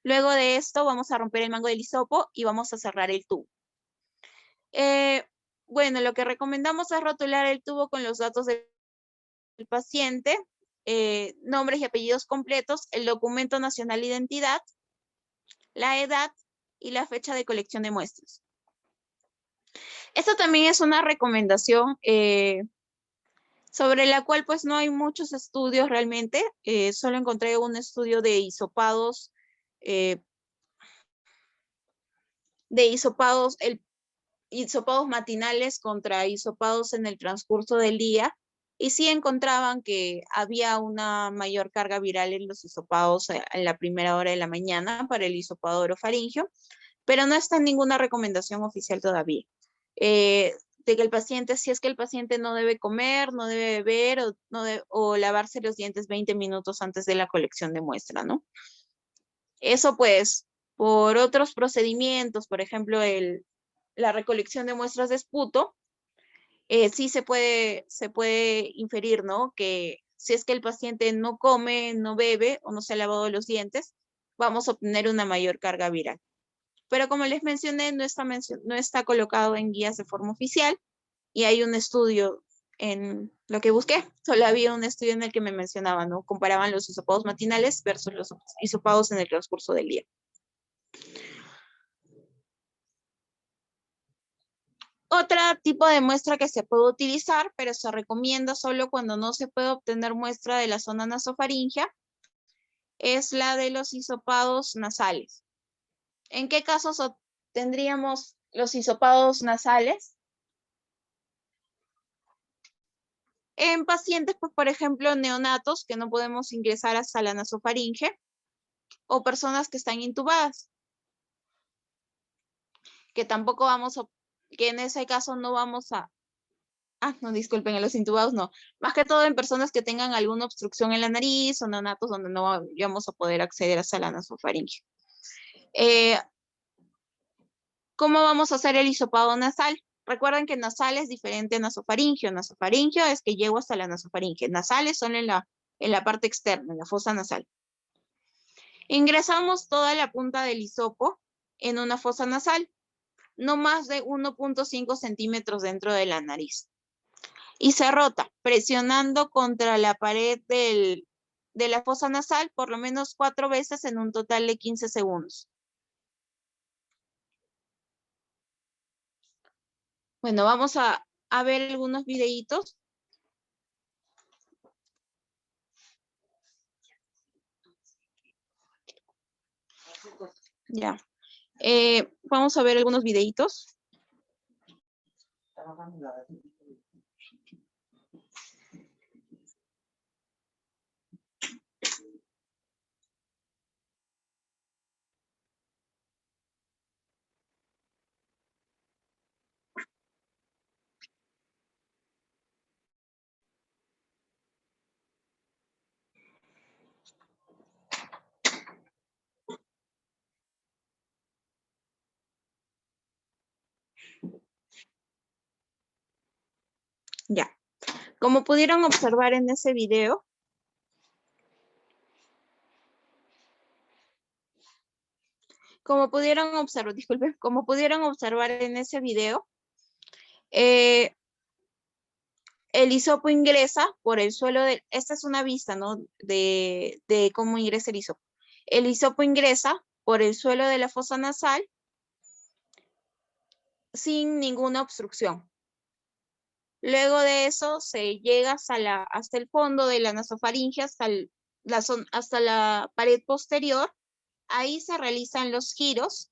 Luego de esto vamos a romper el mango del hisopo y vamos a cerrar el tubo. Bueno, lo que recomendamos es rotular el tubo con los datos del paciente, nombres y apellidos completos, el documento nacional de identidad, la edad y la fecha de colección de muestras. Esto también es una recomendación sobre la cual pues no hay muchos estudios realmente. Solo encontré un estudio de hisopados, hisopados matinales contra hisopados en el transcurso del día, y sí encontraban que había una mayor carga viral en los hisopados en la primera hora de la mañana para el hisopado orofaringio, pero no está en ninguna recomendación oficial todavía. De que el paciente, si es que el paciente no debe comer, no debe beber o lavarse los dientes 20 minutos antes de la colección de muestra, ¿no? Eso pues, por otros procedimientos, por ejemplo, la recolección de muestras de esputo, sí se puede inferir, ¿no? Que si es que el paciente no come, no bebe o no se ha lavado los dientes, vamos a obtener una mayor carga viral. Pero como les mencioné, no está colocado en guías de forma oficial, y hay un estudio en lo que busqué. Solo había un estudio en el que me mencionaba, ¿no? Comparaban los hisopados matinales versus los hisopados en el transcurso del día. Otro tipo de muestra que se puede utilizar, pero se recomienda solo cuando no se puede obtener muestra de la zona nasofaringea, es la de los hisopados nasales. ¿En qué casos obtendríamos los hisopados nasales? En pacientes, pues, por ejemplo, neonatos que no podemos ingresar hasta la nasofaringe, o personas que están intubadas, que tampoco vamos a, que en ese caso no vamos a, no, disculpen, en los intubados no, más que todo en personas que tengan alguna obstrucción en la nariz o neonatos donde no vamos a poder acceder hasta la nasofaringe. ¿Cómo vamos a hacer el hisopado nasal? Recuerden que nasal es diferente a nasofaringeo. Nasofaringeo es que llego hasta la nasofaringe. Nasales son en la parte externa, en la fosa nasal. Ingresamos toda la punta del hisopo en una fosa nasal, no más de 1.5 centímetros dentro de la nariz. Y se rota, presionando contra la pared de la fosa nasal por lo menos 4 veces en un total de 15 segundos. Bueno, vamos a ver algunos videitos. Ya. Vamos a ver algunos videitos. Ya. Como pudieron observar en ese video, como pudieron observar en ese video, el hisopo ingresa por el suelo esta es una vista, ¿no? De cómo ingresa el hisopo. El hisopo ingresa por el suelo de la fosa nasal sin ninguna obstrucción. Luego de eso se llega hasta el fondo de la nasofaringe, hasta la pared posterior. Ahí se realizan los giros,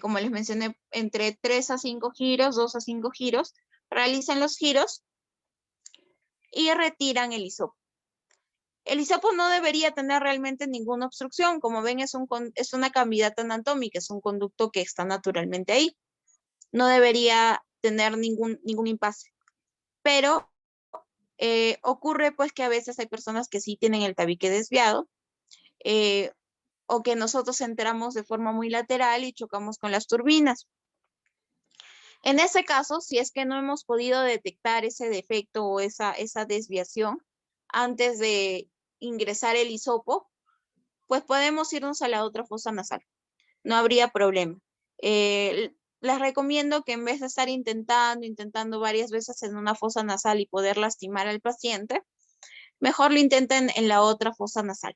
como les mencioné, entre 3 a 5 giros, 2 a 5 giros. Realizan los giros y retiran el hisopo. El hisopo no debería tener realmente ninguna obstrucción. Como ven, es una cavidad anatómica, es un conducto que está naturalmente ahí. No debería tener ningún impasse. Pero ocurre pues que a veces hay personas que sí tienen el tabique desviado, o que nosotros entramos de forma muy lateral y chocamos con las turbinas. En ese caso, si es que no hemos podido detectar ese defecto o esa desviación antes de ingresar el hisopo, pues podemos irnos a la otra fosa nasal. No habría problema. Les recomiendo que en vez de estar intentando varias veces en una fosa nasal y poder lastimar al paciente, mejor lo intenten en la otra fosa nasal.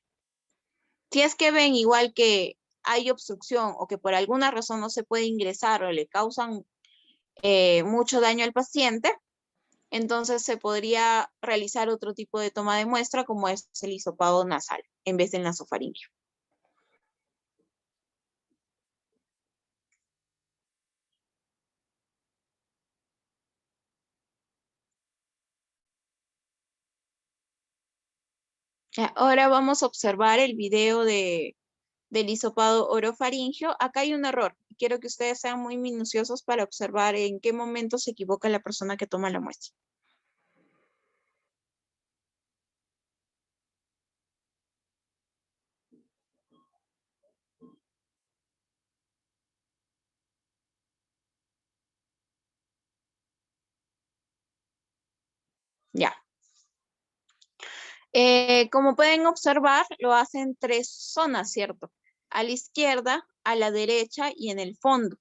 Si es que ven igual que hay obstrucción o que por alguna razón no se puede ingresar o le causan mucho daño al paciente, entonces se podría realizar otro tipo de toma de muestra como es el hisopado nasal en vez del nasofaringeo. Ahora vamos a observar el video del hisopado orofaringeo. Acá hay un error. Quiero que ustedes sean muy minuciosos para observar en qué momento se equivoca la persona que toma la muestra. Ya. Como pueden observar, lo hacen 3 zonas, ¿cierto? A la izquierda, a la derecha y en el fondo.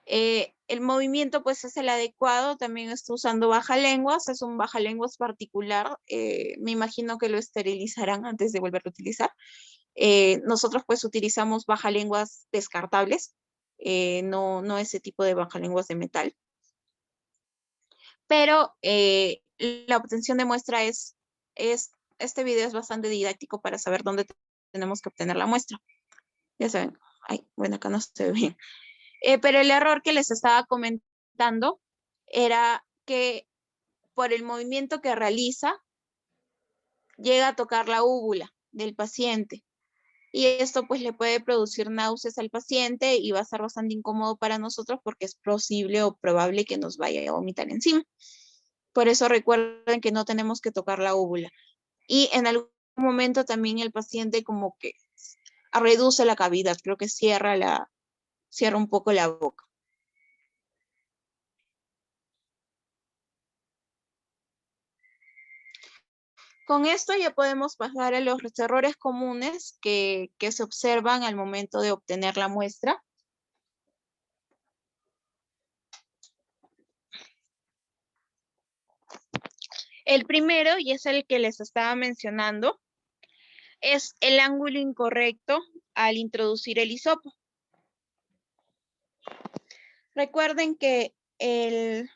El movimiento pues es el adecuado, también está usando bajalenguas, es un bajalenguas particular, me imagino que lo esterilizarán antes de volverlo a utilizar. Nosotros pues utilizamos bajalenguas descartables, no ese tipo de bajalenguas de metal. Pero la obtención de muestra este video es bastante didáctico para saber dónde tenemos que obtener la muestra. Ya saben, ay, bueno, acá no se ve bien. Pero el error que les estaba comentando era que por el movimiento que realiza, llega a tocar la úvula del paciente. Y esto pues le puede producir náuseas al paciente y va a ser bastante incómodo para nosotros porque es posible o probable que nos vaya a vomitar encima. Por eso recuerden que no tenemos que tocar la úvula. Y en algún momento también el paciente como que reduce la cavidad, creo que cierra un poco la boca. Con esto ya podemos pasar a los errores comunes que se observan al momento de obtener la muestra. El primero, y es el que les estaba mencionando, es el ángulo incorrecto al introducir el hisopo. Recuerden que el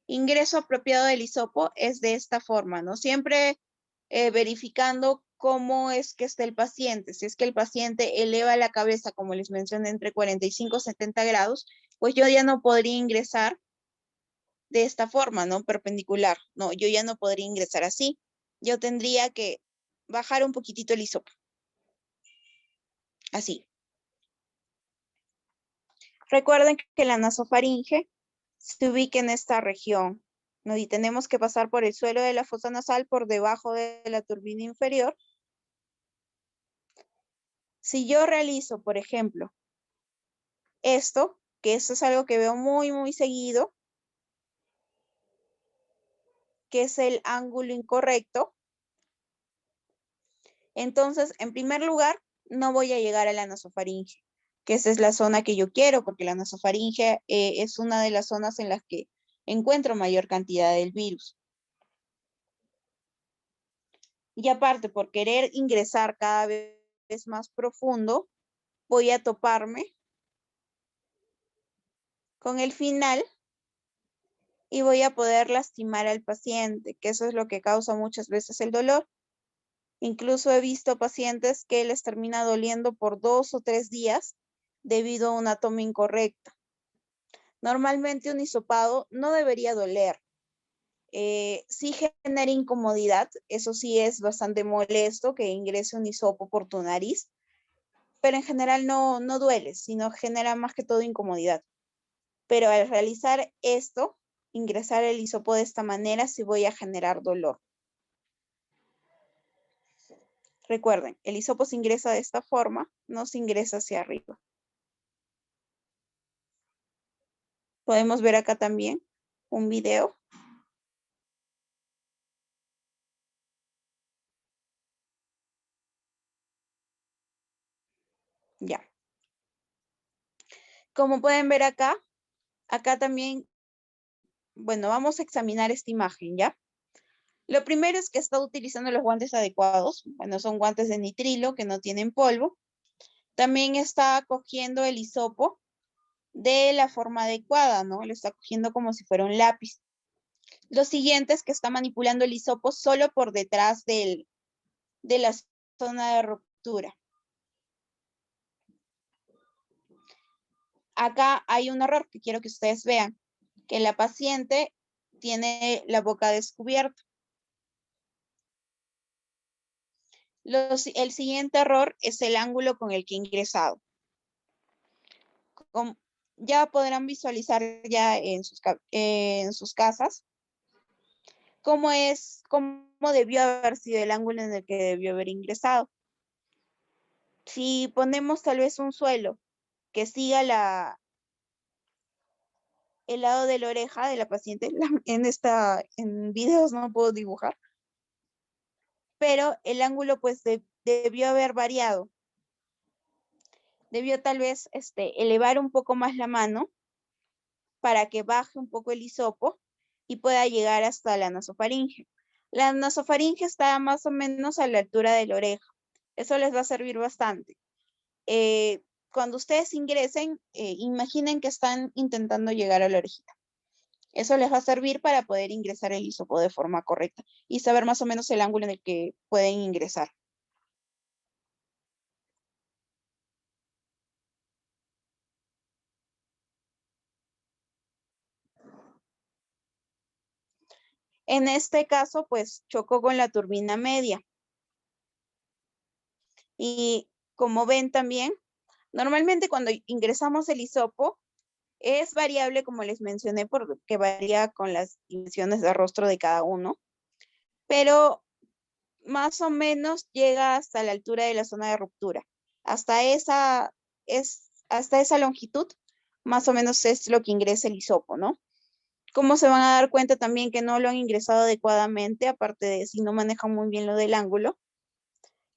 ingreso apropiado del hisopo es de esta forma, ¿no? Siempre verificando cómo es que está el paciente. Si es que el paciente eleva la cabeza, como les mencioné, entre 45 y 70 grados, pues yo ya no podría ingresar de esta forma, ¿no? Perpendicular. No, yo ya no podría ingresar así. Yo tendría que bajar un poquitito el hisopo. Así. Recuerden que la nasofaringe se ubica en esta región, ¿no? Y tenemos que pasar por el suelo de la fosa nasal por debajo de la turbina inferior. Si yo realizo, por ejemplo, esto, que esto es algo que veo muy, muy seguido, que es el ángulo incorrecto, entonces, en primer lugar, no voy a llegar a la nasofaringe, que esa es la zona que yo quiero, porque la nasofaringe es una de las zonas en las que encuentro mayor cantidad del virus. Y aparte, por querer ingresar cada vez más profundo, voy a toparme con el final y voy a poder lastimar al paciente, que eso es lo que causa muchas veces el dolor. Incluso he visto pacientes que les termina doliendo por 2 o 3 días debido a una toma incorrecta. Normalmente un hisopado no debería doler. Sí genera incomodidad, eso sí es bastante molesto que ingrese un hisopo por tu nariz, pero en general no duele, sino genera más que todo incomodidad. Pero al realizar esto, ingresar el hisopo de esta manera, sí voy a generar dolor. Recuerden, el hisopo se ingresa de esta forma, no se ingresa hacia arriba. Podemos ver acá también un video. Ya. Como pueden ver acá también, bueno, vamos a examinar esta imagen, ¿ya? Lo primero es que está utilizando los guantes adecuados. Bueno, son guantes de nitrilo que no tienen polvo. También está cogiendo el hisopo de la forma adecuada, ¿no? Lo está cogiendo como si fuera un lápiz. Lo siguiente es que está manipulando el hisopo solo por detrás de la zona de ruptura. Acá hay un error que quiero que ustedes vean, que la paciente tiene la boca descubierta. El siguiente error es el ángulo con el que he ingresado. Ya podrán visualizar ya en sus casas cómo debió haber sido el ángulo en el que debió haber ingresado. Si ponemos tal vez un suelo que siga el lado de la oreja de la paciente, en videos no puedo dibujar, pero el ángulo pues debió haber variado. Debió tal vez elevar un poco más la mano para que baje un poco el hisopo y pueda llegar hasta la nasofaringe. La nasofaringe está más o menos a la altura de la oreja. Eso les va a servir bastante. Cuando ustedes ingresen, imaginen que están intentando llegar a la orejita. Eso les va a servir para poder ingresar el hisopo de forma correcta y saber más o menos el ángulo en el que pueden ingresar. En este caso, pues chocó con la turbina media. Y como ven también, normalmente cuando ingresamos el hisopo, es variable, como les mencioné, porque varía con las dimensiones de rostro de cada uno, pero más o menos llega hasta la altura de la zona de ruptura. Hasta esa longitud, más o menos es lo que ingresa el hisopo, ¿no? ¿Cómo se van a dar cuenta también que no lo han ingresado adecuadamente, aparte de si no manejan muy bien lo del ángulo?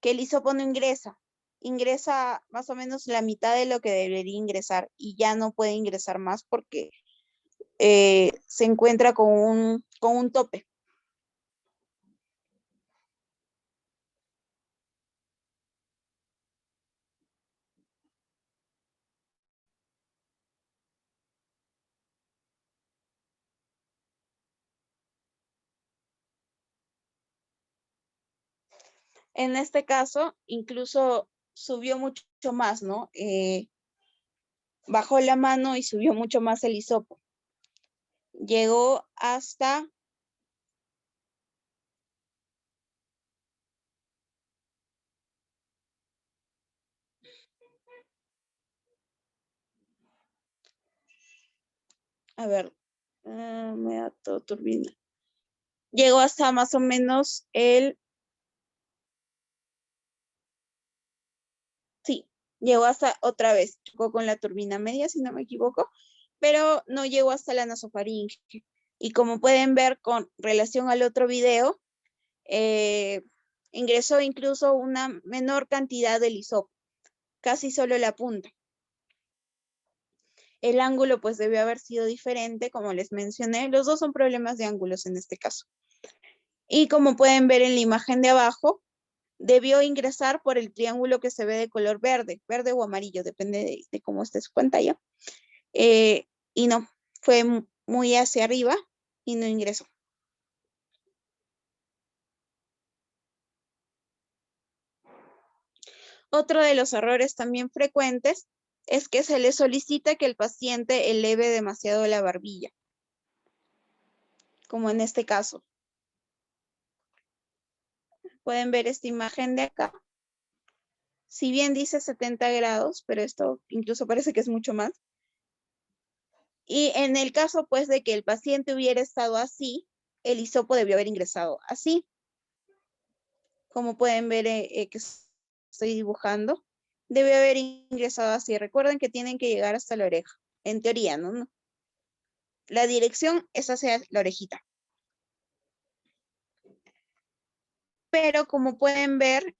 Que el hisopo no ingresa más o menos la mitad de lo que debería ingresar y ya no puede ingresar más porque se encuentra con un tope. En este caso, incluso subió mucho más, ¿no? Bajó la mano y subió mucho más el hisopo. Llegó hasta a ver, me da todo turbina. Llegó hasta más o menos sí, llegó hasta otra vez, chocó con la turbina media, si no me equivoco, pero no llegó hasta la nasofaringe. Y como pueden ver con relación al otro video, ingresó incluso una menor cantidad de hisopo, casi solo la punta. El ángulo pues debió haber sido diferente, como les mencioné. Los dos son problemas de ángulos en este caso. Y como pueden ver en la imagen de abajo, debió ingresar por el triángulo que se ve de color verde, verde o amarillo, depende de cómo esté su pantalla. Y no, fue muy hacia arriba y no ingresó. Otro de los errores también frecuentes es que se le solicita que el paciente eleve demasiado la barbilla, como en este caso. Pueden ver esta imagen de acá. Si bien dice 70 grados, pero esto incluso parece que es mucho más. Y en el caso, pues, de que el paciente hubiera estado así, el hisopo debió haber ingresado así. Como pueden ver que estoy dibujando, debe haber ingresado así. Recuerden que tienen que llegar hasta la oreja, en teoría, ¿no? La dirección es hacia la orejita. Pero como pueden ver,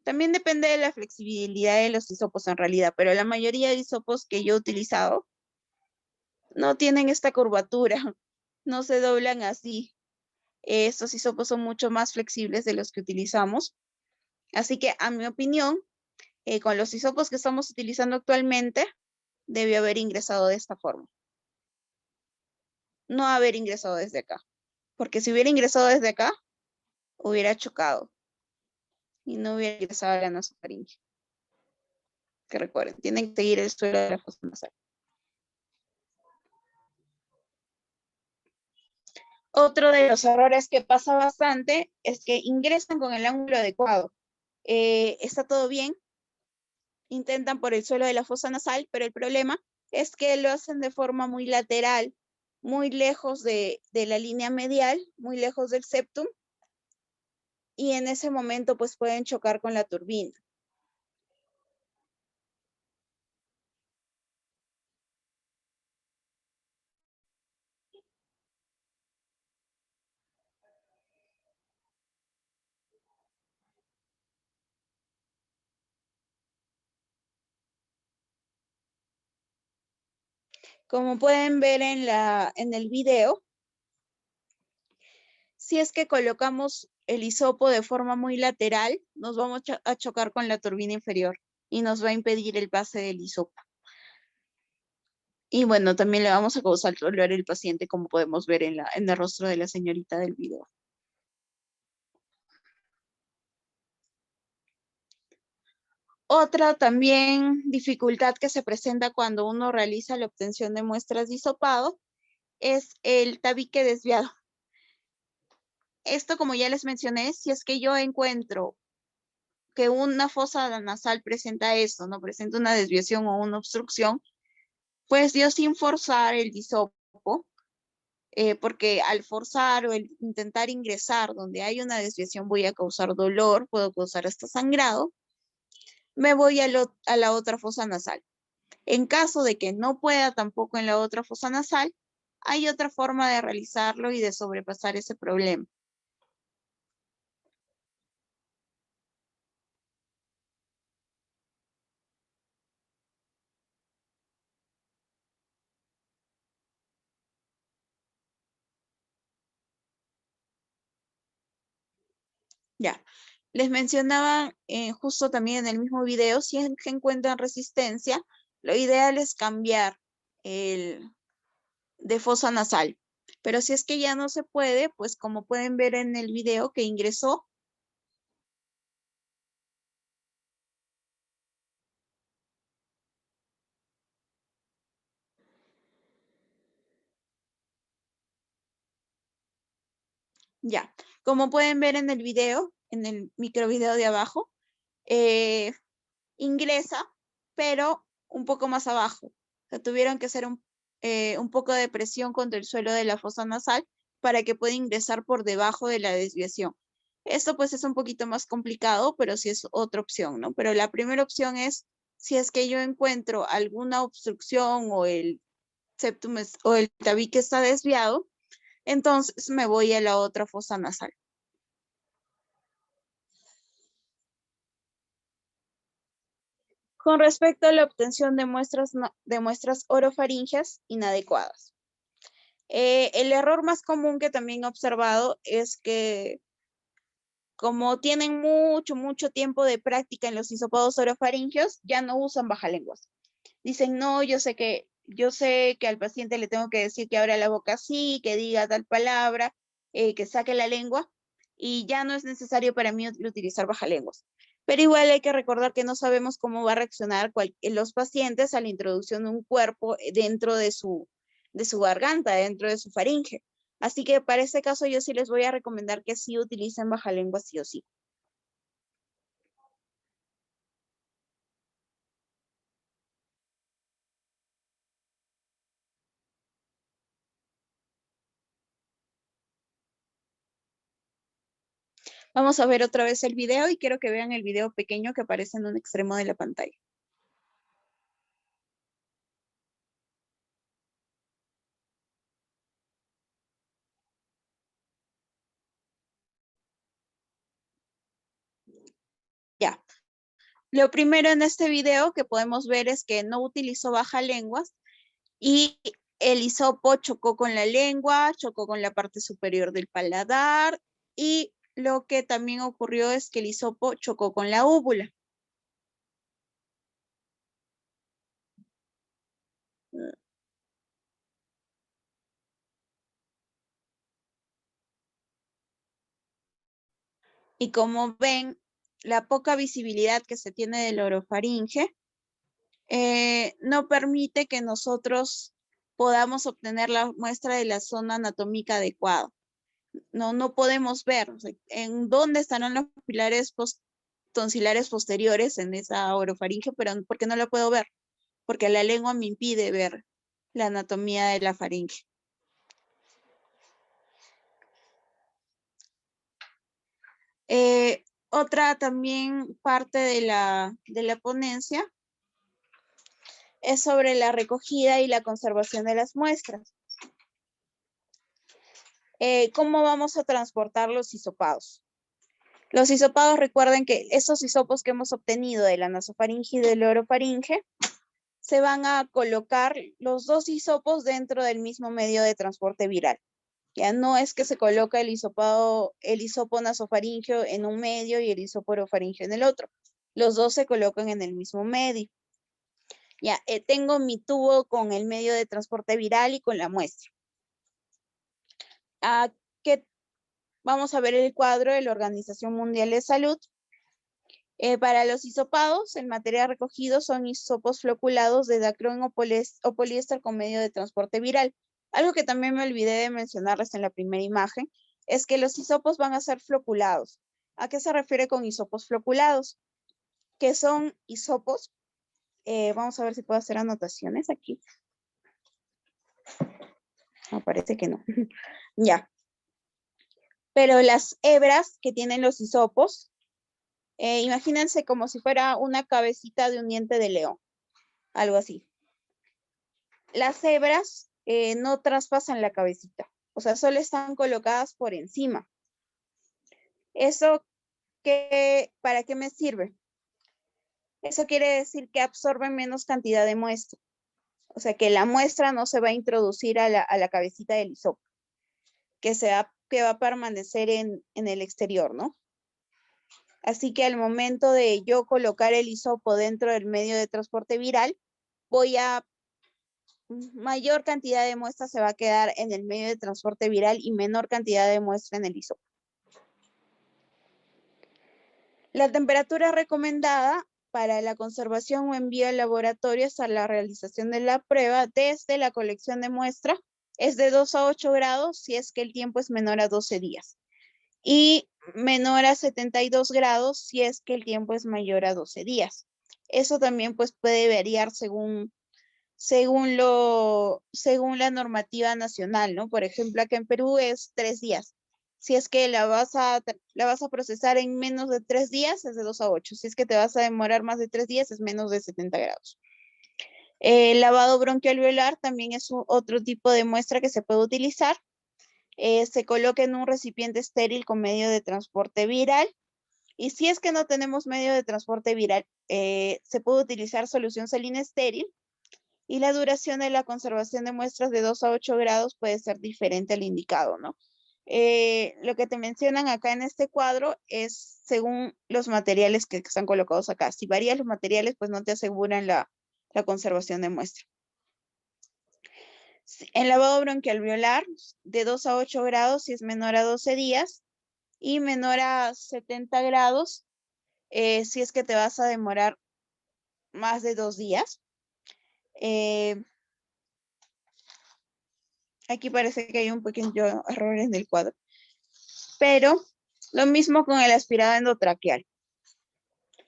también depende de la flexibilidad de los hisopos en realidad, pero la mayoría de hisopos que yo he utilizado no tienen esta curvatura, no se doblan así. Estos hisopos son mucho más flexibles de los que utilizamos. Así que, a mi opinión, con los hisopos que estamos utilizando actualmente, debió haber ingresado de esta forma. No haber ingresado desde acá. Porque si hubiera ingresado desde acá, hubiera chocado. Y no hubiera ingresado a la nasofaringe. Que recuerden, tienen que seguir el suelo de la fosa nasal. Otro de los errores que pasa bastante es que ingresan con el ángulo adecuado. Está todo bien, intentan por el suelo de la fosa nasal, pero el problema es que lo hacen de forma muy lateral, muy lejos de la línea medial, muy lejos del septum, y en ese momento pues pueden chocar con la turbina. Como pueden ver en el video, si es que colocamos el hisopo de forma muy lateral, nos vamos a chocar con la turbina inferior y nos va a impedir el pase del hisopo. Y bueno, también le vamos a causar dolor al paciente, como podemos ver en el rostro de la señorita del video. Otra también dificultad que se presenta cuando uno realiza la obtención de muestras de hisopado es el tabique desviado. Esto, como ya les mencioné, si es que yo encuentro que una fosa nasal presenta esto, ¿no? Presenta una desviación o una obstrucción, pues yo sin forzar el hisopo, porque al forzar o el intentar ingresar donde hay una desviación voy a causar dolor, puedo causar hasta sangrado, me voy a la otra fosa nasal. En caso de que no pueda tampoco en la otra fosa nasal, hay otra forma de realizarlo y de sobrepasar ese problema. Ya, les mencionaba justo también en el mismo video, si es que encuentran resistencia, lo ideal es cambiar el de fosa nasal. Pero si es que ya no se puede, pues como pueden ver en el video que ingresó, ya, como pueden ver en el video, en el microvideo de abajo, ingresa, pero un poco más abajo. O sea, tuvieron que hacer un poco de presión contra el suelo de la fosa nasal para que pueda ingresar por debajo de la desviación. Esto pues es un poquito más complicado, pero sí es otra opción, ¿no? Pero la primera opción es, si es que yo encuentro alguna obstrucción o el septum o el tabique está desviado, entonces me voy a la otra fosa nasal. Con respecto a la obtención de muestras orofaringeas inadecuadas. El error más común que también he observado es que como tienen mucho tiempo de práctica en los hisopados orofaringeos, ya no usan bajalenguas. Dicen, no, yo sé que al paciente le tengo que decir que abra la boca así, que diga tal palabra, que saque la lengua, y ya no es necesario para mí utilizar bajalenguas. Pero igual hay que recordar que no sabemos cómo va a reaccionar los pacientes a la introducción de un cuerpo dentro de su garganta, dentro de su faringe. Así que para este caso yo sí les voy a recomendar que sí utilicen bajalenguas sí o sí. Vamos a ver otra vez el video y quiero que vean el video pequeño que aparece en un extremo de la pantalla. Ya. Lo primero en este video que podemos ver es que no utilizó bajalenguas y el hisopo chocó con la lengua, chocó con la parte superior del paladar y lo que también ocurrió es que el hisopo chocó con la úvula. Y como ven, la poca visibilidad que se tiene del orofaringe no permite que nosotros podamos obtener la muestra de la zona anatómica adecuada. No podemos ver, o sea, en dónde estarán los pilares tonsiliares posteriores en esa orofaringe, pero porque no la puedo ver, porque la lengua me impide ver la anatomía de la faringe. Otra también parte de la ponencia es sobre la recogida y la conservación de las muestras. ¿Cómo vamos a transportar los hisopados? Los hisopados, recuerden que esos hisopos que hemos obtenido de la nasofaringe y del orofaringe se van a colocar los dos hisopos dentro del mismo medio de transporte viral. Ya no es que se coloca el hisopo nasofaríngeo en un medio y el hisopo orofaríngeo en el otro. Los dos se colocan en el mismo medio. Ya, tengo mi tubo con el medio de transporte viral y con la muestra. Vamos a ver el cuadro de la Organización Mundial de Salud. Para los hisopados, el material recogido son hisopos floculados de dacrón o poliéster con medio de transporte viral. Algo que también me olvidé de mencionarles en la primera imagen es que los hisopos van a ser floculados. ¿A qué se refiere con hisopos floculados? Que son hisopos, vamos a ver si puedo hacer anotaciones aquí. No, parece que no. Ya. Pero las hebras que tienen los hisopos, imagínense como si fuera una cabecita de un diente de león, algo así. Las hebras no traspasan la cabecita, o sea, solo están colocadas por encima. ¿Eso para qué me sirve? Eso quiere decir que absorbe menos cantidad de muestra. O sea, que la muestra no se va a introducir a la cabecita del hisopo, que va a permanecer en el exterior, ¿no? Así que al momento de yo colocar el hisopo dentro del medio de transporte viral, mayor cantidad de muestra se va a quedar en el medio de transporte viral y menor cantidad de muestra en el hisopo. La temperatura recomendada para la conservación o envío al laboratorio hasta la realización de la prueba desde la colección de muestra es de 2 a 8 grados si es que el tiempo es menor a 12 días y menor a 72 grados si es que el tiempo es mayor a 12 días. Eso también pues puede variar según la normativa nacional, ¿no? Por ejemplo, acá en Perú es 3 días. Si es que la vas a procesar en menos de 3 días, es de 2 a 8. Si es que te vas a demorar más de 3 días, es menos de 70 grados. El lavado bronquialveolar también es otro tipo de muestra que se puede utilizar. Se coloca en un recipiente estéril con medio de transporte viral. Y si es que no tenemos medio de transporte viral, se puede utilizar solución salina estéril. Y la duración de la conservación de muestras de 2 a 8 grados puede ser diferente al indicado, ¿no? Lo que te mencionan acá en este cuadro es según los materiales que están colocados acá. Si varían los materiales, pues no te aseguran la conservación de muestra. En lavado bronquialveolar, de 2 a 8 grados si es menor a 12 días y menor a 70 grados si es que te vas a demorar más de 2 días. Aquí parece que hay un pequeño error en el cuadro. Pero lo mismo con el aspirado endotraqueal.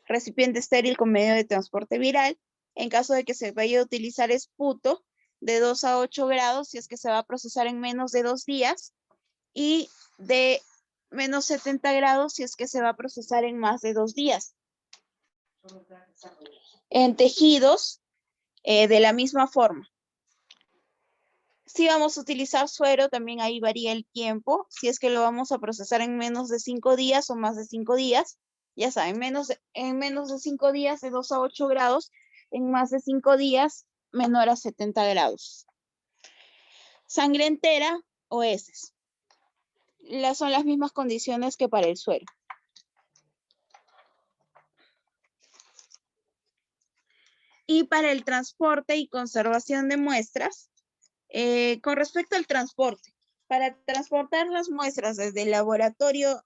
Recipiente estéril con medio de transporte viral. En caso de que se vaya a utilizar esputo, de 2 a 8 grados, si es que se va a procesar en menos de 2 días. Y de menos 70 grados, si es que se va a procesar en más de 2 días. En tejidos, de la misma forma. Si vamos a utilizar suero, también ahí varía el tiempo. Si es que lo vamos a procesar en menos de 5 días o más de 5 días. Ya saben, en menos de 5 días de 2 a 8 grados. En más de 5 días, menor a 70 grados. Sangre entera o heces. Son las mismas condiciones que para el suero. Y para el transporte y conservación de muestras, con respecto al transporte, para transportar las muestras desde el laboratorio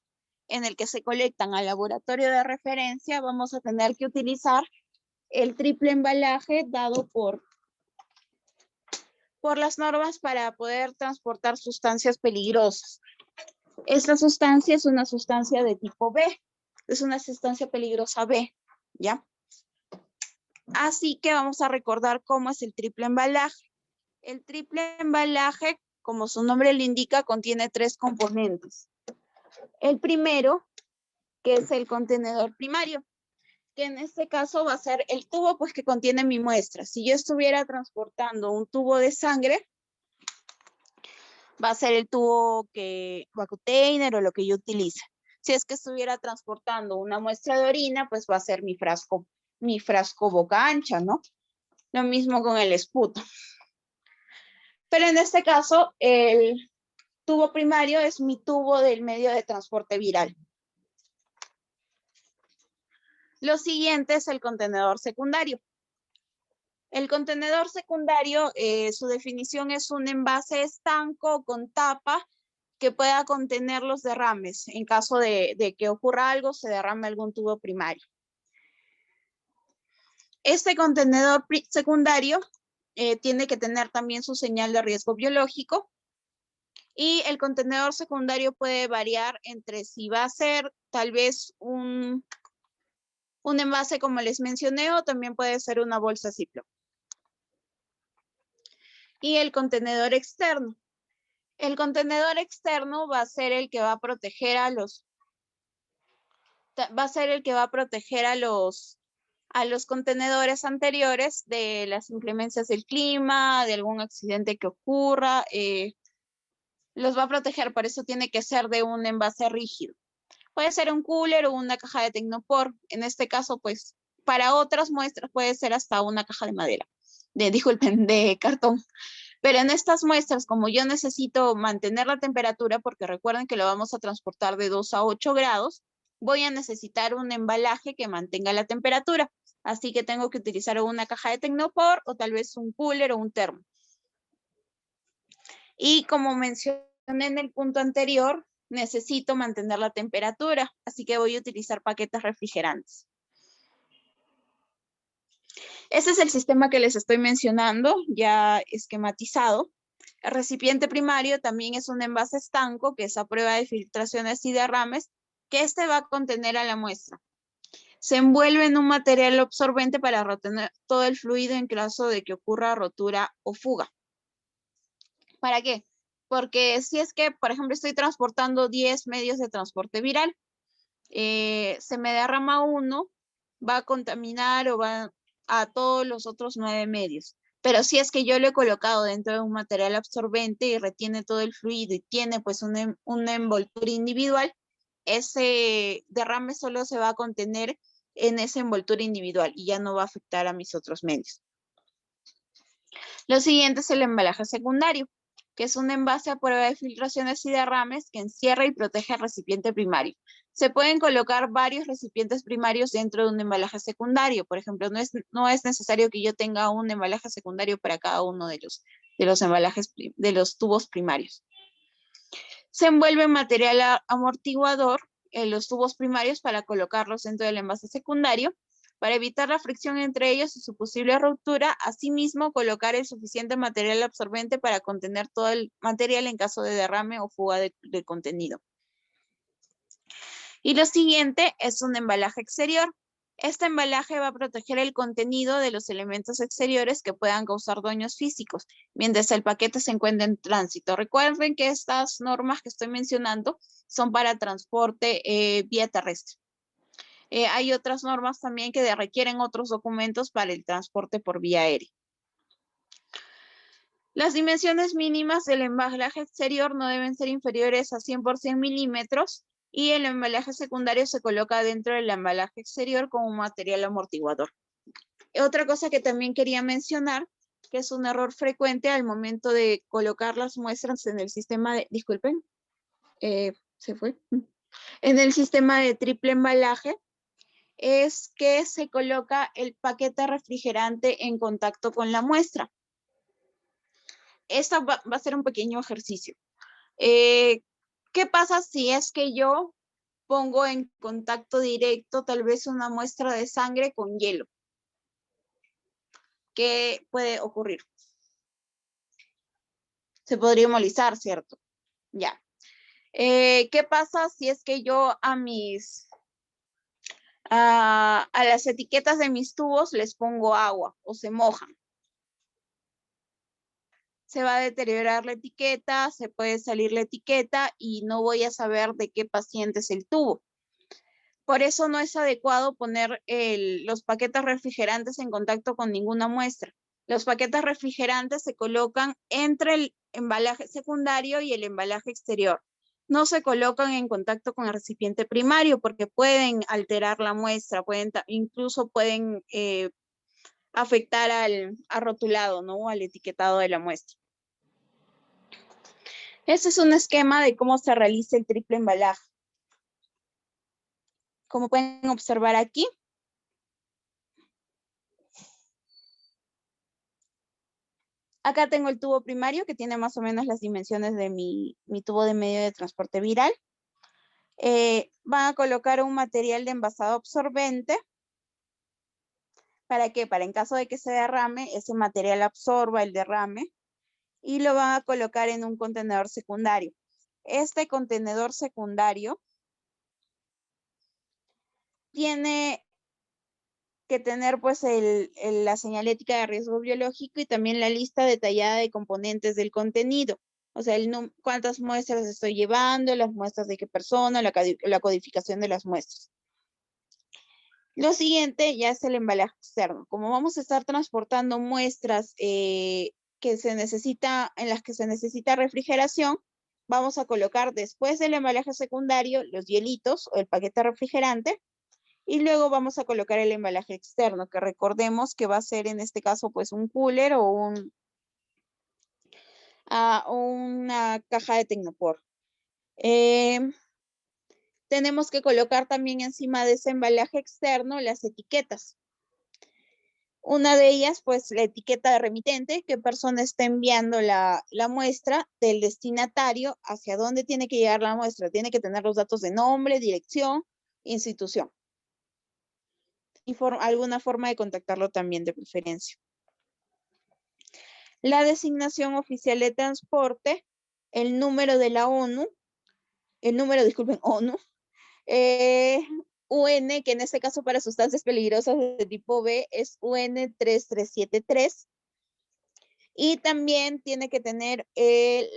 en el que se colectan al laboratorio de referencia, vamos a tener que utilizar el triple embalaje dado por las normas para poder transportar sustancias peligrosas. Esta sustancia es una sustancia de tipo B, es una sustancia peligrosa B, ¿ya? Así que vamos a recordar cómo es el triple embalaje. El triple embalaje, como su nombre lo indica, contiene 3 componentes. El primero, que es el contenedor primario, que en este caso va a ser el tubo pues, que contiene mi muestra. Si yo estuviera transportando un tubo de sangre, va a ser el tubo Vacutainer o lo que yo utilice. Si es que estuviera transportando una muestra de orina, pues va a ser mi frasco boca ancha, ¿no? Lo mismo con el esputo. Pero en este caso, el tubo primario es mi tubo del medio de transporte viral. Lo siguiente es el contenedor secundario. El contenedor secundario, su definición es un envase estanco con tapa que pueda contener los derrames. En caso de que ocurra algo, se derrame algún tubo primario. Este contenedor secundario tiene que tener también su señal de riesgo biológico. Y el contenedor secundario puede variar entre si va a ser tal vez un envase como les mencioné, o también puede ser una bolsa Ziploc. Y el contenedor externo. El contenedor externo va a ser el que va a proteger a los contenedores anteriores de las inclemencias del clima, de algún accidente que ocurra. Los va a proteger, por eso tiene que ser de un envase rígido. Puede ser un cooler o una caja de Tecnopor. En este caso, pues, para otras muestras puede ser hasta una caja de madera. Disculpen, de cartón. Pero en estas muestras, como yo necesito mantener la temperatura, porque recuerden que lo vamos a transportar de 2 a 8 grados, voy a necesitar un embalaje que mantenga la temperatura. Así que tengo que utilizar una caja de Tecnopor o tal vez un cooler o un termo. Y como mencioné en el punto anterior, necesito mantener la temperatura, así que voy a utilizar paquetes refrigerantes. Ese es el sistema que les estoy mencionando, ya esquematizado. El recipiente primario también es un envase estanco, que es a prueba de filtraciones y derrames, que este va a contener a la muestra. Se envuelve en un material absorbente para retener todo el fluido en caso de que ocurra rotura o fuga. ¿Para qué? Porque si es que, por ejemplo, estoy transportando 10 medios de transporte viral, se me derrama uno, va a contaminar o va a todos los otros 9 medios. Pero si es que yo lo he colocado dentro de un material absorbente y retiene todo el fluido y tiene pues una envoltura individual, ese derrame solo se va a contener en esa envoltura individual y ya no va a afectar a mis otros medios. Lo siguiente es el embalaje secundario, que es un envase a prueba de filtraciones y derrames que encierra y protege el recipiente primario. Se pueden colocar varios recipientes primarios dentro de un embalaje secundario. Por ejemplo, no es necesario que yo tenga un embalaje secundario para cada uno de los embalajes, de los tubos primarios. Se envuelve material amortiguador en los tubos primarios para colocarlos dentro del envase secundario, para evitar la fricción entre ellos y su posible ruptura. Asimismo, colocar el suficiente material absorbente para contener todo el material en caso de derrame o fuga del contenido. Y lo siguiente es un embalaje exterior. Este embalaje va a proteger el contenido de los elementos exteriores que puedan causar daños físicos mientras el paquete se encuentra en tránsito. Recuerden que estas normas que estoy mencionando son para transporte vía terrestre. Hay otras normas también que requieren otros documentos para el transporte por vía aérea. Las dimensiones mínimas del embalaje exterior no deben ser inferiores a 100 por 100 milímetros y el embalaje secundario se coloca dentro del embalaje exterior como un material amortiguador. Otra cosa que también quería mencionar, que es un error frecuente al momento de colocar las muestras en el sistema de, disculpen, se fue, en el sistema de triple embalaje, es que se coloca el paquete refrigerante en contacto con la muestra. Esto va a ser un pequeño ejercicio. ¿Qué pasa si es que yo pongo en contacto directo tal vez una muestra de sangre con hielo? ¿Qué puede ocurrir? Se podría hemolizar, ¿cierto? Ya. ¿Qué pasa si es que yo a las etiquetas de mis tubos les pongo agua o se mojan? Se va a deteriorar la etiqueta, se puede salir la etiqueta y no voy a saber de qué paciente es el tubo. Por eso no es adecuado poner los paquetes refrigerantes en contacto con ninguna muestra. Los paquetes refrigerantes se colocan entre el embalaje secundario y el embalaje exterior. No se colocan en contacto con el recipiente primario porque pueden alterar la muestra, incluso pueden afectar al rotulado, ¿no? Al etiquetado de la muestra. Este es un esquema de cómo se realiza el triple embalaje. Como pueden observar aquí, acá tengo el tubo primario que tiene más o menos las dimensiones de mi tubo de medio de transporte viral. Van a colocar un material de envasado absorbente. ¿Para qué? Para en caso de que se derrame, ese material absorba el derrame y lo van a colocar en un contenedor secundario. Este contenedor secundario tiene que tener pues la señalética de riesgo biológico y también la lista detallada de componentes del contenido. O sea, cuántas muestras estoy llevando, las muestras de qué persona, la codificación de las muestras. Lo siguiente ya es el embalaje externo. Como vamos a estar transportando muestras en las que se necesita refrigeración, vamos a colocar después del embalaje secundario los hielitos o el paquete refrigerante y luego vamos a colocar el embalaje externo, que recordemos que va a ser en este caso pues un cooler o una caja de Tecnopor. Tenemos que colocar también encima de ese embalaje externo las etiquetas. Una de ellas, pues la etiqueta de remitente, qué persona está enviando la muestra, del destinatario, hacia dónde tiene que llegar la muestra. Tiene que tener los datos de nombre, dirección, institución. Y alguna forma de contactarlo también de preferencia. La designación oficial de transporte, el número de la ONU, ONU, UN, que en este caso para sustancias peligrosas de tipo B es UN 3373. Y también tiene que tener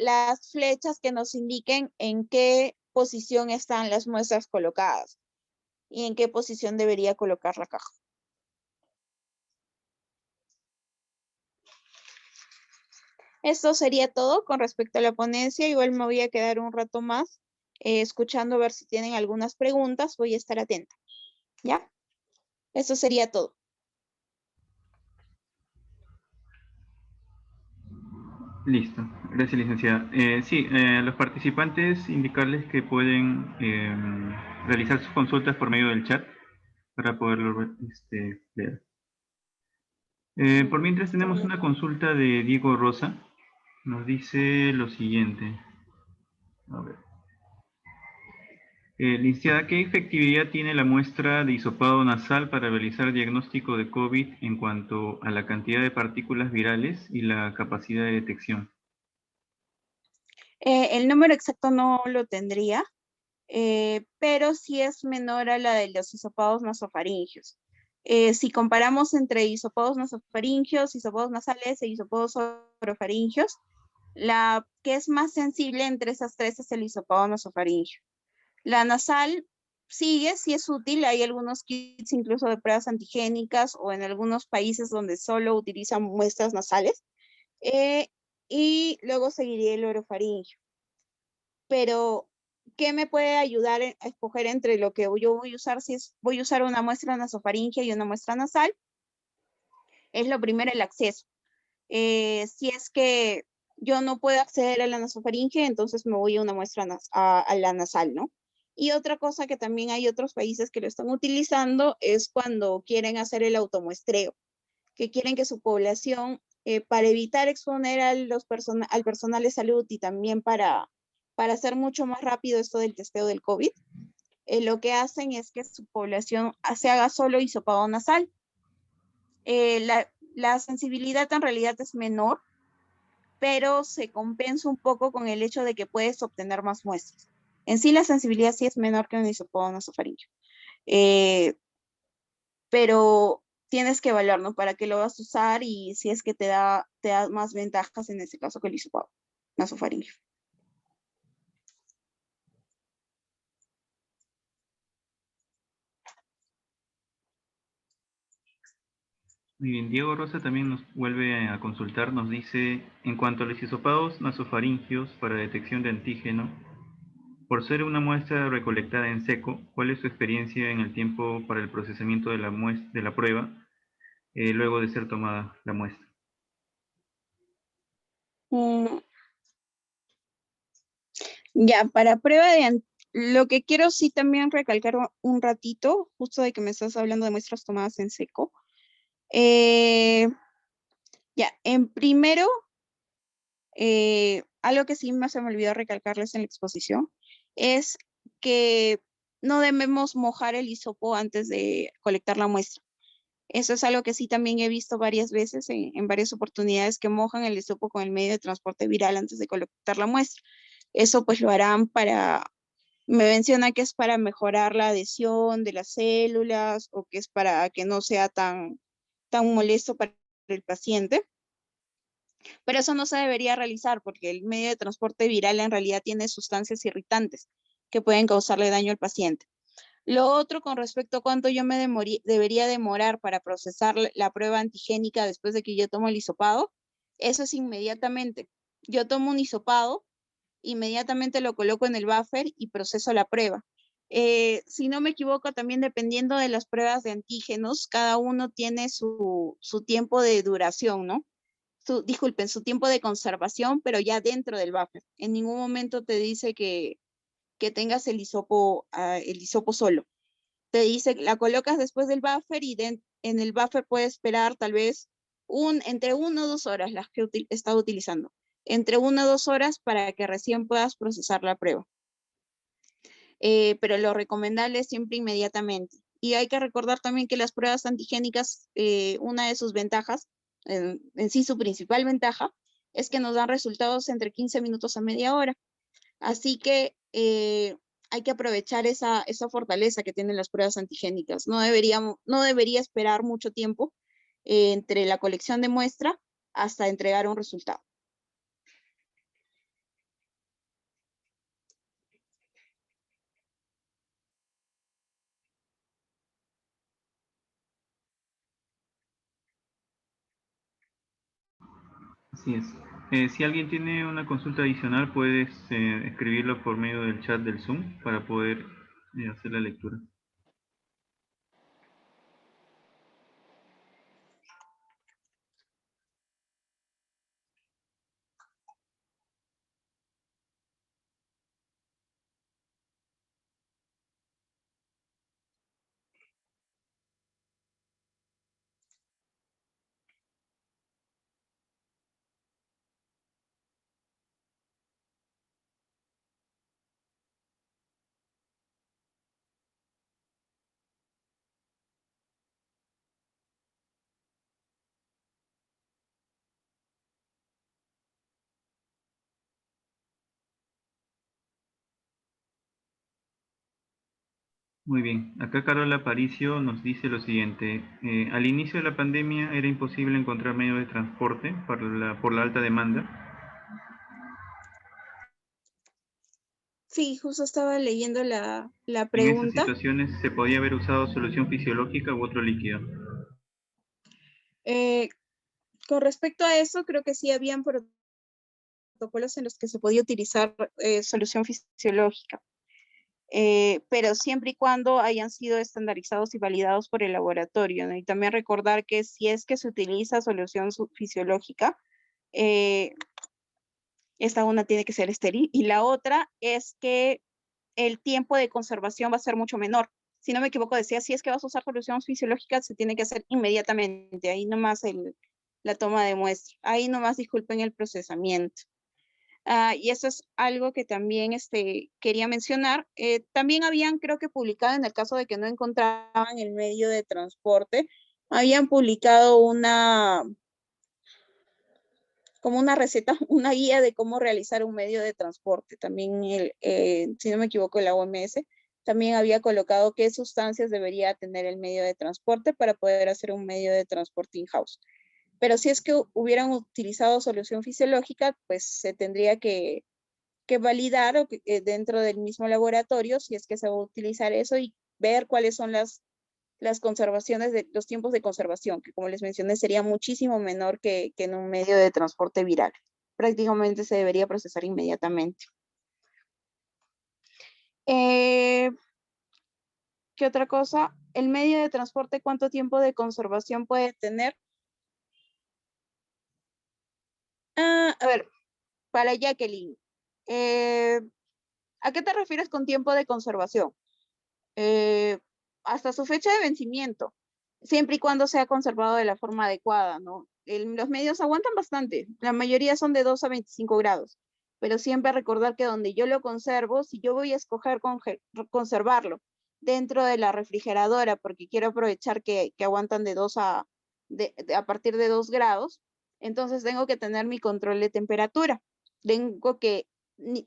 las flechas que nos indiquen en qué posición están las muestras colocadas y en qué posición debería colocar la caja. Esto sería todo con respecto a la ponencia. Igual me voy a quedar un rato más escuchando a ver si tienen algunas preguntas. Voy a estar atenta. ¿Ya? Eso sería todo. Listo. Gracias, licenciada. Sí, los participantes indicarles que pueden realizar sus consultas por medio del chat para poderlo leer. Por mientras tenemos una consulta de Diego Rosa. Nos dice lo siguiente. A ver. Licenciada, ¿qué efectividad tiene la muestra de hisopado nasal para realizar diagnóstico de COVID en cuanto a la cantidad de partículas virales y la capacidad de detección? El número exacto no lo tendría, pero sí es menor a la de los hisopados nasofaringios. Si comparamos entre hisopados nasofaringios, hisopados nasales e hisopados orofaringios, la que es más sensible entre esas tres es el hisopado nasofaringio. La nasal sigue, sí es útil, hay algunos kits incluso de pruebas antigénicas o en algunos países donde solo utilizan muestras nasales. Y luego seguiría el orofaringio. Pero, ¿qué me puede ayudar a escoger entre lo que yo voy a usar? Si voy a usar una muestra nasofaringea y una muestra nasal, es lo primero el acceso. Si es que yo no puedo acceder a la nasofaringe, entonces me voy a una muestra a la nasal, ¿no? Y otra cosa que también hay otros países que lo están utilizando es cuando quieren hacer el automuestreo, que quieren que su población, para evitar exponer al personal de salud y también para hacer mucho más rápido esto del testeo del COVID, lo que hacen es que su población se haga solo hisopado nasal. La sensibilidad en realidad es menor, pero se compensa un poco con el hecho de que puedes obtener más muestras. En sí la sensibilidad sí es menor que un hisopado nasofaringeo, pero tienes que evaluarlo para qué lo vas a usar y si es que te da más ventajas en ese caso que el hisopado nasofaringeo. Muy bien, Diego Rosa también nos vuelve a consultar, nos dice, en cuanto a los hisopados nasofaringios para detección de antígeno, por ser una muestra recolectada en seco, ¿cuál es su experiencia en el tiempo para el procesamiento de la prueba luego de ser tomada la muestra. Mm, Ya, para lo que quiero sí también recalcar un ratito, justo de que me estás hablando de muestras tomadas en seco. Ya, en primero, algo que sí se me olvidó recalcarles en la exposición, es que no debemos mojar el hisopo antes de colectar la muestra. Eso es algo que sí también he visto varias veces en varias oportunidades que mojan el hisopo con el medio de transporte viral antes de colectar la muestra. Eso pues lo harán me menciona que es para mejorar la adhesión de las células o que es para que no sea tan molesto para el paciente. Pero eso no se debería realizar porque el medio de transporte viral en realidad tiene sustancias irritantes que pueden causarle daño al paciente. Lo otro con respecto a cuánto yo debería demorar para procesar la prueba antigénica después de que yo tomo el hisopado, eso es inmediatamente. Yo tomo un hisopado, inmediatamente lo coloco en el buffer y proceso la prueba. Si no me equivoco, también dependiendo de las pruebas de antígenos, cada uno tiene su tiempo de duración, ¿no? Disculpen, su tiempo de conservación, pero ya dentro del buffer. En ningún momento te dice que tengas el hisopo solo. Te dice, la colocas después del buffer y en el buffer puedes esperar tal vez entre 1 o 2 horas las que he estado utilizando. Entre 1 o 2 horas para que recién puedas procesar la prueba. Pero lo recomendable es siempre inmediatamente. Y hay que recordar también que las pruebas antigénicas, una de sus ventajas, en sí su principal ventaja, es que nos dan resultados entre 15 minutos a media hora. Así que hay que aprovechar esa fortaleza que tienen las pruebas antigénicas. No debería esperar mucho tiempo entre la colección de muestra hasta entregar un resultado. Así es. Si alguien tiene una consulta adicional, puedes escribirlo por medio del chat del Zoom para poder hacer la lectura. Muy bien, acá Carola Aparicio nos dice lo siguiente. Al inicio de la pandemia era imposible encontrar medios de transporte por la alta demanda. Sí, justo estaba leyendo la En esas pregunta. situaciones se podía haber usado solución fisiológica u otro líquido. Eh, con respecto a eso, creo que sí habían protocolos en los que se podía utilizar solución fisiológica, pero siempre y cuando hayan sido estandarizados y validados por el laboratorio, ¿no? Y también recordar que si es que se utiliza solución fisiológica, esta una tiene que ser estéril y la otra es que el tiempo de conservación va a ser mucho menor. Si no me equivoco, decía, si es que vas a usar solución fisiológica, se tiene que hacer inmediatamente, ahí nomás la toma de muestra, ahí nomás disculpen el procesamiento. Y eso es algo que también quería mencionar. También habían, creo que publicado en el caso de que no encontraban el medio de transporte, habían publicado como una receta, una guía de cómo realizar un medio de transporte. También, si no me equivoco, la OMS también había colocado qué sustancias debería tener el medio de transporte para poder hacer un medio de transporte in-house. Pero si es que hubieran utilizado solución fisiológica, pues se tendría que validar dentro del mismo laboratorio si es que se va a utilizar eso y ver cuáles son las conservaciones, los tiempos de conservación, que como les mencioné sería muchísimo menor que en un medio de transporte viral. Prácticamente se debería procesar inmediatamente. ¿Qué otra cosa? el medio de transporte, ¿cuánto tiempo de conservación puede tener? A ver, para Jacqueline, ¿a qué te refieres con tiempo de conservación? Hasta su fecha de vencimiento, siempre y cuando sea conservado de la forma adecuada, ¿no? Los medios aguantan bastante, la mayoría son de 2 a 25 grados, pero siempre recordar que donde yo lo conservo, si yo voy a escoger conservarlo dentro de la refrigeradora, porque quiero aprovechar que aguantan de 2 a partir de 2 grados, entonces tengo que tener mi control de temperatura. Tengo que,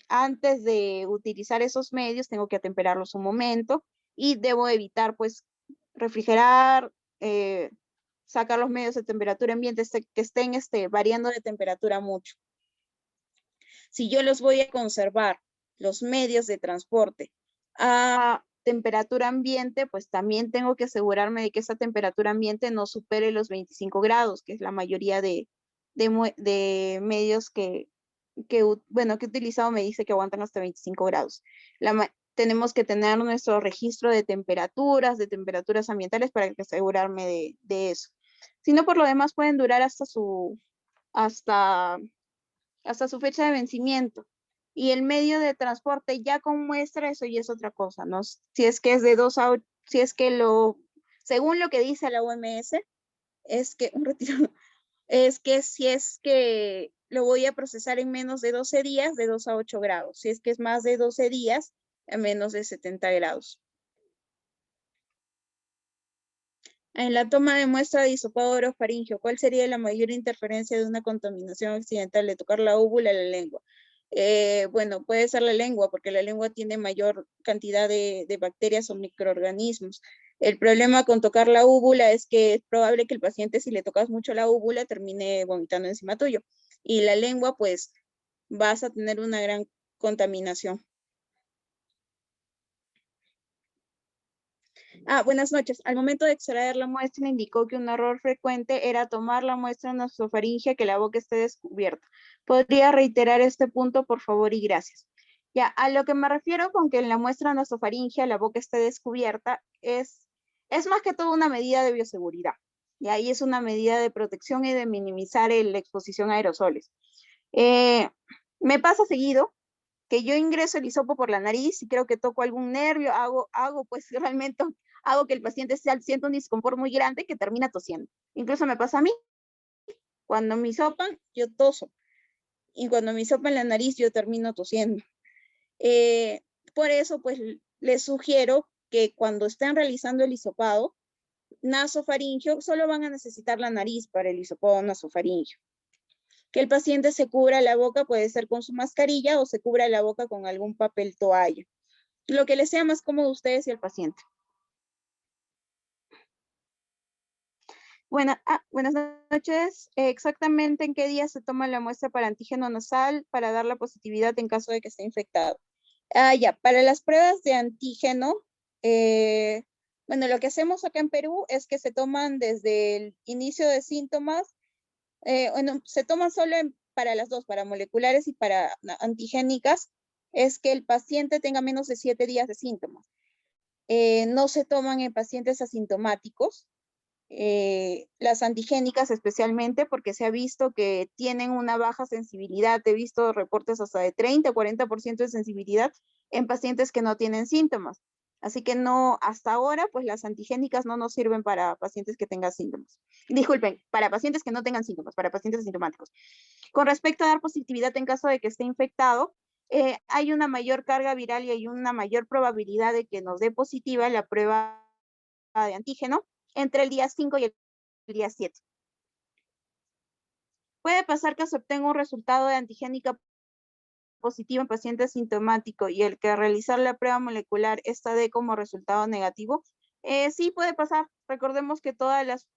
antes de utilizar esos medios, tengo que atemperarlos un momento y debo evitar, pues, refrigerar, sacar los medios de temperatura ambiente que estén variando de temperatura mucho. Si yo los voy a conservar, los medios de transporte, a temperatura ambiente, pues también tengo que asegurarme de que esa temperatura ambiente no supere los 25 grados, que es la mayoría de medios bueno, que he utilizado me dice que aguantan hasta 25 grados. Tenemos que tener nuestro registro de temperaturas ambientales para asegurarme de eso. Si no, por lo demás pueden durar hasta su fecha de vencimiento. Y el medio de transporte ya con muestra, eso ya es otra cosa, ¿no? Si es que es de 2 a 8, si es que según lo que dice la OMS, es que, es que si es que lo voy a procesar en menos de 12 días, de 2 a 8 grados. Si es que es más de 12 días, a menos de 70 grados. En la toma de muestra de hisopado orofaringeo, ¿cuál sería la mayor interferencia de una contaminación accidental de tocar la úvula a la lengua? Bueno, puede ser la lengua, porque la lengua tiene mayor cantidad de bacterias o microorganismos. El problema con tocar la úvula es que es probable que el paciente, si le tocas mucho la úvula, termine vomitando encima tuyo. Y la lengua, pues, vas a tener una gran contaminación. Buenas noches. Al momento de extraer la muestra indicó que un error frecuente era tomar la muestra nasofaringea que la boca esté descubierta. ¿Podría reiterar este punto, por favor, y gracias? Ya, a lo que me refiero con que en la muestra nasofaringea la boca esté descubierta es más que todo una medida de bioseguridad. Y ahí es una medida de protección y de minimizar la exposición a aerosoles. Me pasa seguido que yo ingreso el hisopo por la nariz y creo que toco algún nervio, hago pues realmente, hago que el paciente sienta un disconfort muy grande que termina tosiendo. Incluso me pasa a mí, cuando me hisopan, yo toso. Y cuando me hisopan la nariz, yo termino tosiendo. Por eso, pues, les sugiero que cuando estén realizando el hisopado nasofaringeo, solo van a necesitar la nariz para el hisopado nasofaringeo. Que el paciente se cubra la boca, puede ser con su mascarilla o se cubra la boca con algún papel toalla. Lo que les sea más cómodo a ustedes y al paciente. Buenas noches. ¿Exactamente en qué día se toma la muestra para antígeno nasal para dar la positividad en caso de que esté infectado? Ya, para las pruebas de antígeno, bueno, lo que hacemos acá en Perú es que se toman desde el inicio de síntomas, bueno, se toman solo para las dos, para moleculares y para antigénicas, es que el paciente tenga menos de 7 días de síntomas. No se toman en pacientes asintomáticos, las antigénicas especialmente porque se ha visto que tienen una baja sensibilidad. He visto reportes hasta de 30 o 40% de sensibilidad en pacientes que no tienen síntomas. Así que no, hasta ahora, pues las antigénicas no nos sirven para pacientes que tengan síntomas. Disculpen, para pacientes que no tengan síntomas, para pacientes asintomáticos. Con respecto a dar positividad en caso de que esté infectado, hay una mayor carga viral y hay una mayor probabilidad de que nos dé positiva la prueba de antígeno entre el día 5 y el día 7. Puede pasar que se obtenga un resultado de antigénica positivo en paciente asintomático y el que realizar la prueba molecular esta dé como resultado negativo. Sí puede pasar. Recordemos que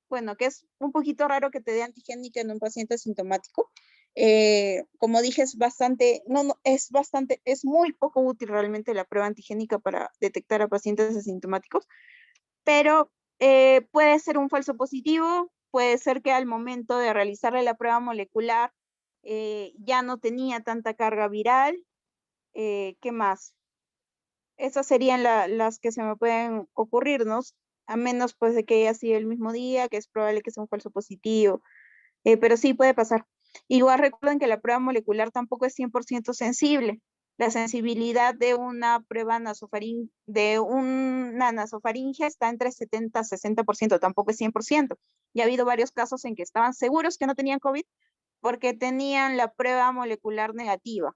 bueno, que es un poquito raro que te dé antigénica en un paciente asintomático. Como dije, es muy poco útil realmente la prueba antigénica para detectar a pacientes asintomáticos, pero puede ser un falso positivo, puede ser que al momento de realizarle la prueba molecular ya no tenía tanta carga viral. ¿Qué más? Esas serían las que se me pueden ocurrir, ¿no? a menos pues de que haya sido el mismo día, que es probable que sea un falso positivo, pero sí puede pasar. Igual recuerden que la prueba molecular tampoco es 100% sensible. La sensibilidad de una prueba de una nasofaringe está entre 70 y 60%, tampoco es 100%. Y ha habido varios casos en que estaban seguros que no tenían COVID porque tenían la prueba molecular negativa,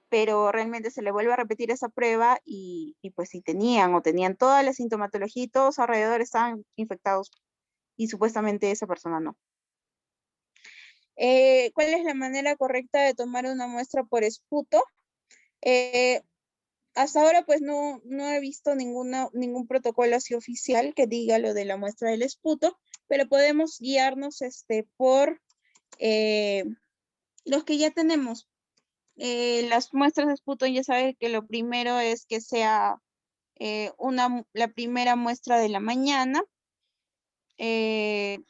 pero realmente se le vuelve a repetir esa prueba y pues si tenían toda la sintomatología y todos alrededor estaban infectados y supuestamente esa persona no. ¿Cuál es la manera correcta de tomar una muestra por esputo? Hasta ahora pues no he visto ningún protocolo así oficial que diga lo de la muestra del esputo, pero podemos guiarnos por los que ya tenemos. Las muestras de esputo ya saben que lo primero es que sea la primera muestra de la mañana. ¿Qué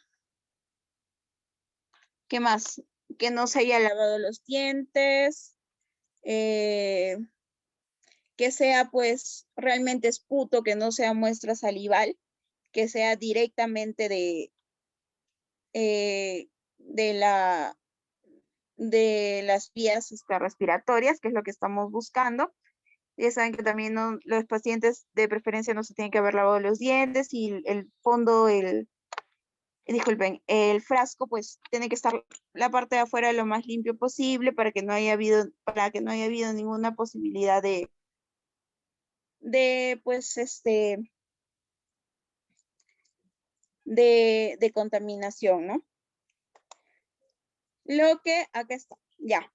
más? Que no se haya lavado los dientes, que sea pues realmente esputo, que no sea muestra salival, que sea directamente de las vías respiratorias, que es lo que estamos buscando. Ya saben que también los pacientes de preferencia no se tienen que haber lavado los dientes y el fondo, disculpen, el frasco pues tiene que estar la parte de afuera lo más limpio posible para que no haya habido ninguna posibilidad pues de contaminación, ¿no? Acá está, ya.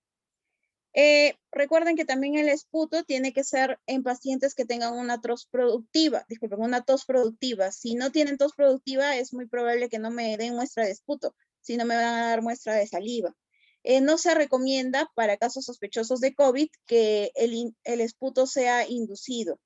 Recuerden que también el esputo tiene que ser en pacientes que tengan una tos productiva, disculpen, una tos productiva. Si no tienen tos productiva, es muy probable que no me den muestra de esputo, sino me van a dar muestra de saliva. No se recomienda para casos sospechosos de COVID que el esputo sea inducido.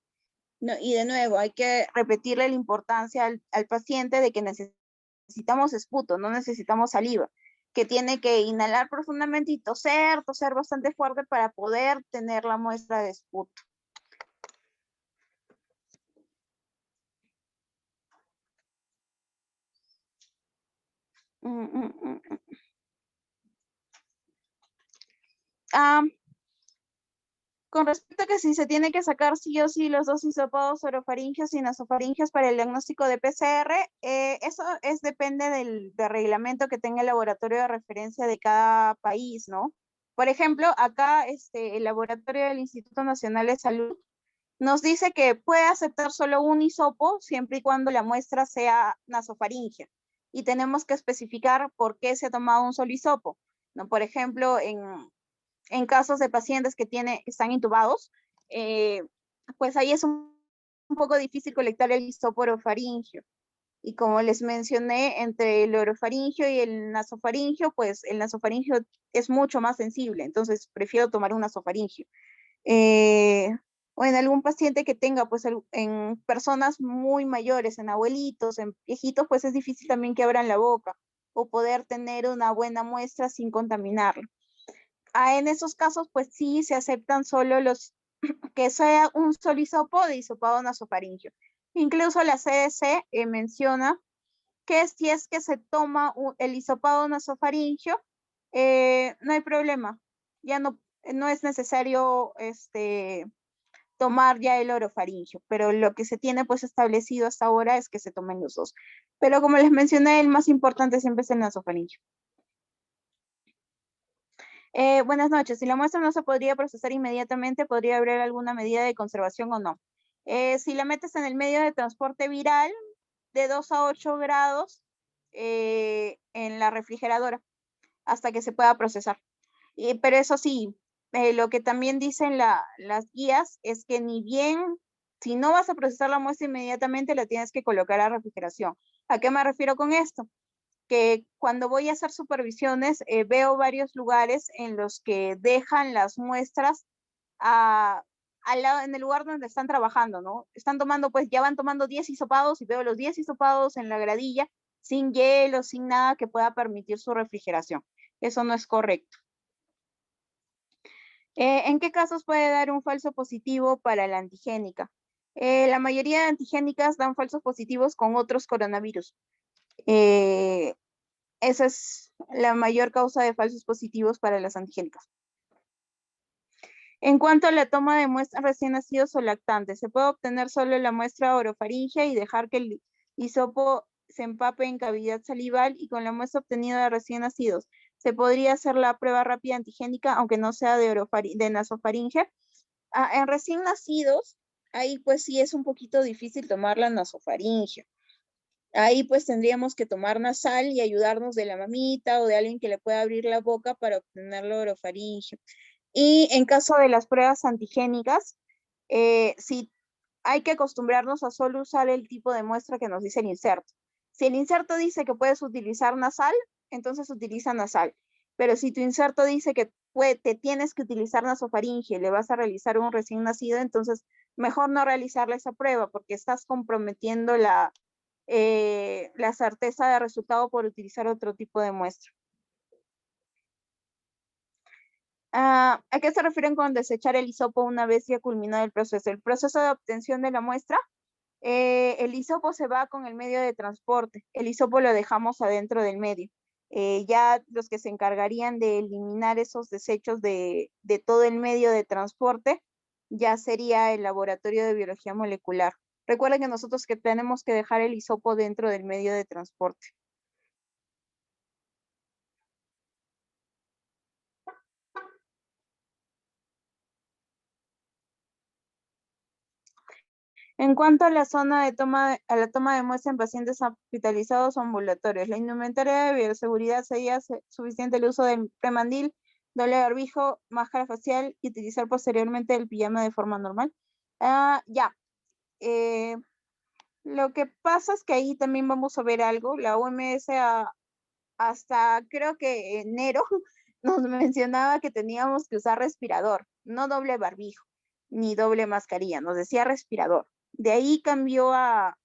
No, y de nuevo, hay que repetirle la importancia al paciente de que necesitamos esputo, no necesitamos saliva, que tiene que inhalar profundamente y toser bastante fuerte para poder tener la muestra de esputo. Con respecto a que si se tiene que sacar sí o sí los dos hisopados orofaringios y nasofaringios para el diagnóstico de PCR, eso depende del reglamento que tenga el laboratorio de referencia de cada país, ¿no? Por ejemplo, acá el laboratorio del Instituto Nacional de Salud nos dice que puede aceptar solo un hisopo siempre y cuando la muestra sea nasofaringea. Y tenemos que especificar por qué se ha tomado un solo hisopo, ¿no? Por ejemplo, en casos de pacientes que están intubados, pues ahí es un poco difícil colectar el hisopo orofaringio. Y como les mencioné, entre el orofaringio y el nasofaringio, pues el nasofaringio es mucho más sensible, entonces prefiero tomar un nasofaringio. O en algún paciente que tenga, pues en personas muy mayores, en abuelitos, en viejitos, pues es difícil también que abran la boca o poder tener una buena muestra sin contaminarlo. En esos casos, pues sí se aceptan solo los que sea un solo hisopo de hisopado nasofaringio. Incluso la CDC menciona que si es que se toma el hisopado nasofaringio, no hay problema. Ya no es necesario tomar ya el orofaringio, pero lo que se tiene pues establecido hasta ahora es que se tomen los dos. Pero como les mencioné, el más importante siempre es el nasofaringio. Buenas noches. Si la muestra no se podría procesar inmediatamente, ¿podría haber alguna medida de conservación o no? Si la metes en el medio de transporte viral, de 2 a 8 grados en la refrigeradora hasta que se pueda procesar. Pero eso sí, lo que también dicen las guías es que ni bien, si no vas a procesar la muestra inmediatamente, la tienes que colocar a refrigeración. ¿A qué me refiero con esto? Que cuando voy a hacer supervisiones, veo varios lugares en los que dejan las muestras en el lugar donde están trabajando, ¿no? Están tomando, pues ya van tomando 10 hisopados y veo los 10 hisopados en la gradilla, sin hielo, sin nada que pueda permitir su refrigeración. Eso no es correcto. ¿En qué casos puede dar un falso positivo para la antigénica? La mayoría de antigénicas dan falsos positivos con otros coronavirus. Esa es la mayor causa de falsos positivos para las antigénicas. En cuanto a la toma de muestras recién nacidos o lactantes, se puede obtener solo la muestra orofaringea y dejar que el hisopo se empape en cavidad salival y con la muestra obtenida de recién nacidos. Se podría hacer la prueba rápida antigénica, aunque no sea de nasofaringe. En recién nacidos, ahí pues sí es un poquito difícil tomar la nasofaringe. Ahí pues tendríamos que tomar nasal y ayudarnos de la mamita o de alguien que le pueda abrir la boca para obtener la orofaringe. Y en caso de las pruebas antigénicas, sí hay que acostumbrarnos a solo usar el tipo de muestra que nos dice el inserto. Si el inserto dice que puedes utilizar nasal, entonces utiliza nasal. Pero si tu inserto dice que te tienes que utilizar nasofaringe y le vas a realizar un recién nacido, entonces mejor no realizarle esa prueba porque estás comprometiendo la certeza de resultado por utilizar otro tipo de muestra. ¿A qué se refieren con desechar el hisopo una vez ya culminado el proceso? El proceso de obtención de la muestra, el hisopo se va con el medio de transporte. El hisopo lo dejamos adentro del medio. Ya los que se encargarían de eliminar esos desechos de todo el medio de transporte, ya sería el laboratorio de biología molecular. Recuerden que nosotros que tenemos que dejar el hisopo dentro del medio de transporte. En cuanto a la zona de a la toma de muestra en pacientes hospitalizados o ambulatorios, la indumentaria de bioseguridad sería suficiente el uso del premandil, doble barbijo, máscara facial y utilizar posteriormente el pijama de forma normal. Ya. Lo que pasa es que ahí también vamos a ver algo. La OMS hasta creo que enero nos mencionaba que teníamos que usar respirador, no doble barbijo, ni doble mascarilla, nos decía respirador. De ahí cambió a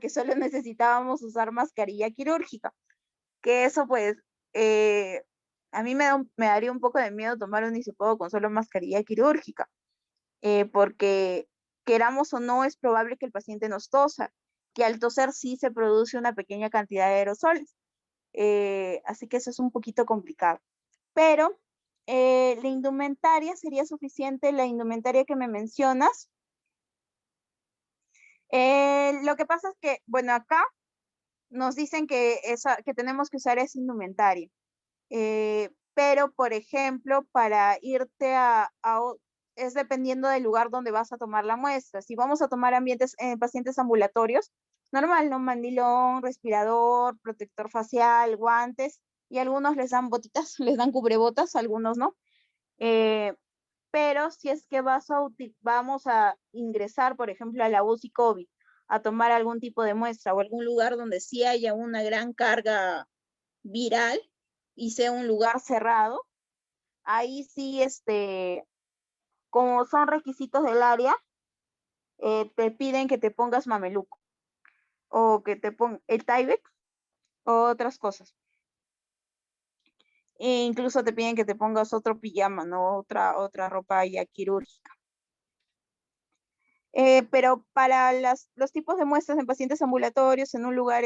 que solo necesitábamos usar mascarilla quirúrgica, que eso pues a mí me daría un poco de miedo tomar un hisopado con solo mascarilla quirúrgica, porque queramos o no es probable que el paciente nos tosa, que al toser sí se produce una pequeña cantidad de aerosoles. Así que eso es un poquito complicado. Pero la indumentaria sería suficiente, la indumentaria que me mencionas. Lo que pasa es que, bueno, acá nos dicen que tenemos que usar esa indumentaria. Pero, por ejemplo, para irte es dependiendo del lugar donde vas a tomar la muestra. Si vamos a tomar pacientes ambulatorios, normal, ¿no? Mandilón, respirador, protector facial, guantes, y algunos les dan botitas, les dan cubrebotas, algunos no. Pero si es que vamos a ingresar, por ejemplo, a la UCI COVID, a tomar algún tipo de muestra o algún lugar donde sí haya una gran carga viral y sea un lugar cerrado, ahí sí, como son requisitos del área, te piden que te pongas mameluco o que te pongas el Tyvek o otras cosas. E incluso te piden que te pongas otro pijama, ¿no? Otra ropa ya quirúrgica. Pero para los tipos de muestras en pacientes ambulatorios, en un lugar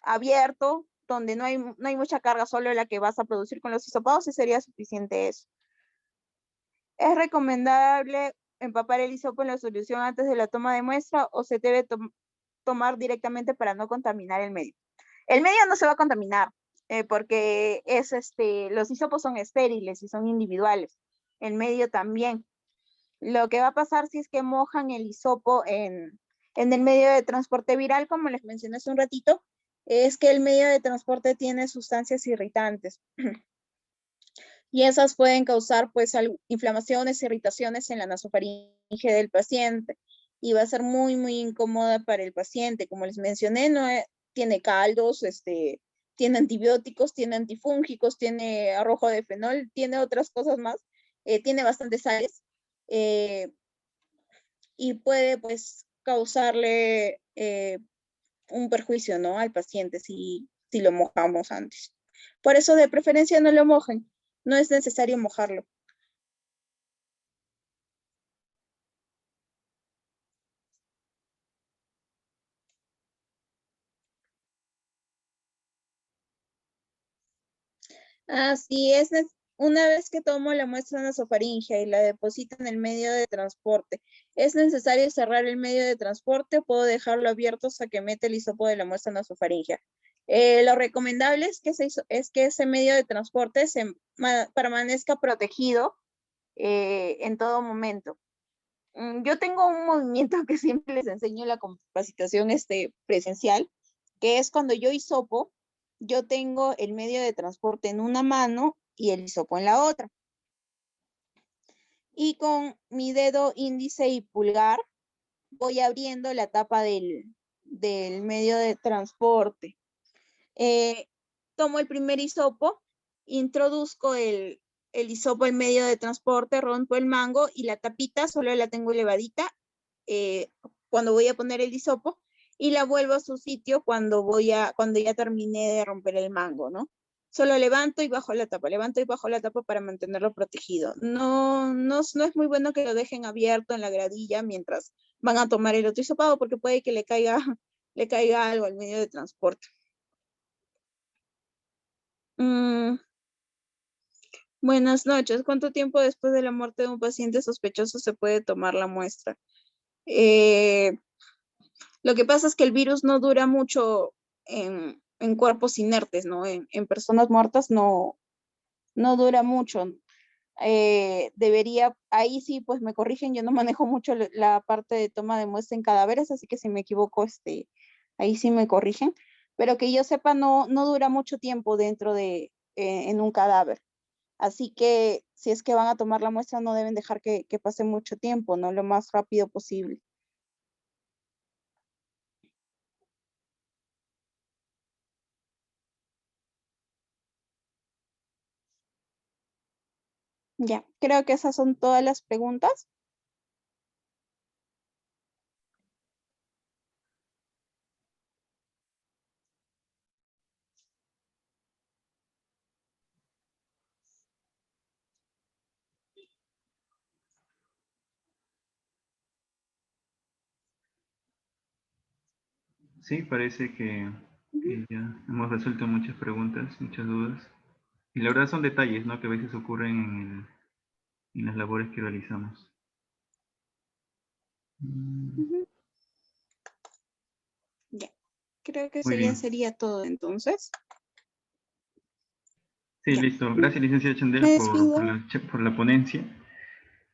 abierto, donde no hay mucha carga, solo la que vas a producir con los hisopados, sí sería suficiente eso. Es recomendable empapar el hisopo en la solución antes de la toma de muestra o se debe tomar directamente para no contaminar el medio. El medio no se va a contaminar porque los hisopos son estériles y son individuales. El medio también. Lo que va a pasar si es que mojan el hisopo en el medio de transporte viral, como les mencioné hace un ratito, es que el medio de transporte tiene sustancias irritantes. Y esas pueden causar pues inflamaciones, irritaciones en la nasofaringe del paciente y va a ser muy, muy incómoda para el paciente. Como les mencioné, no tiene caldos, tiene antibióticos, tiene antifúngicos, tiene arrojo de fenol, tiene otras cosas más, tiene bastantes sales y puede pues causarle un perjuicio, ¿no? Al paciente si lo mojamos antes. Por eso de preferencia no lo mojen. No es necesario mojarlo. Así es, una vez que tomo la muestra nasofaringea y la deposito en el medio de transporte, ¿es necesario cerrar el medio de transporte o puedo dejarlo abierto hasta que mete el hisopo de la muestra nasofaringea? Lo recomendable es que ese medio de transporte permanezca protegido en todo momento. Yo tengo un movimiento que siempre les enseño en la capacitación presencial, que es cuando yo hisopo, yo tengo el medio de transporte en una mano y el hisopo en la otra. Y con mi dedo índice y pulgar voy abriendo la tapa del medio de transporte. Tomo el primer hisopo, introduzco el hisopo en medio de transporte, rompo el mango y la tapita solo la tengo elevadita cuando voy a poner el hisopo y la vuelvo a su sitio cuando ya terminé de romper el mango, ¿no? Solo levanto y bajo la tapa para mantenerlo protegido. No es muy bueno que lo dejen abierto en la gradilla mientras van a tomar el otro hisopado porque puede que le caiga algo al medio de transporte. Buenas noches. ¿Cuánto tiempo después de la muerte de un paciente sospechoso se puede tomar la muestra? Lo que pasa es que el virus no dura mucho en cuerpos inertes, ¿no? En personas muertas no dura mucho. Ahí sí, pues me corrigen, yo no manejo mucho la parte de toma de muestra en cadáveres, así que si me equivoco, ahí sí me corrigen. Pero que yo sepa, no dura mucho tiempo dentro en un cadáver. Así que si es que van a tomar la muestra, no deben dejar que pase mucho tiempo, ¿no? Lo más rápido posible. Ya, creo que esas son todas las preguntas. Sí, parece que ya hemos resuelto muchas preguntas, muchas dudas. Y la verdad son detalles, ¿no? Que a veces ocurren en las labores que realizamos. Ya, creo que eso Muy ya bien. sería todo entonces. Sí, Ya. listo. Gracias, licenciada Me Chandel, despido. por la ponencia.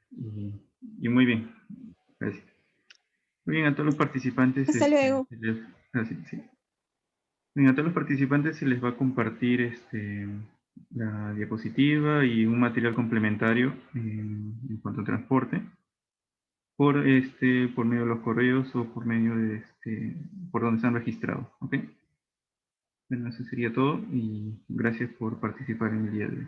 Y muy bien. Gracias. Muy bien, a todos los participantes, Hasta luego. gracias, sí. Bien, a todos los participantes se les va a compartir la diapositiva y un material complementario en cuanto a transporte por medio de los correos o por medio de por donde se han registrado. ¿Ok? Bueno, eso sería todo y gracias por participar en el día de hoy.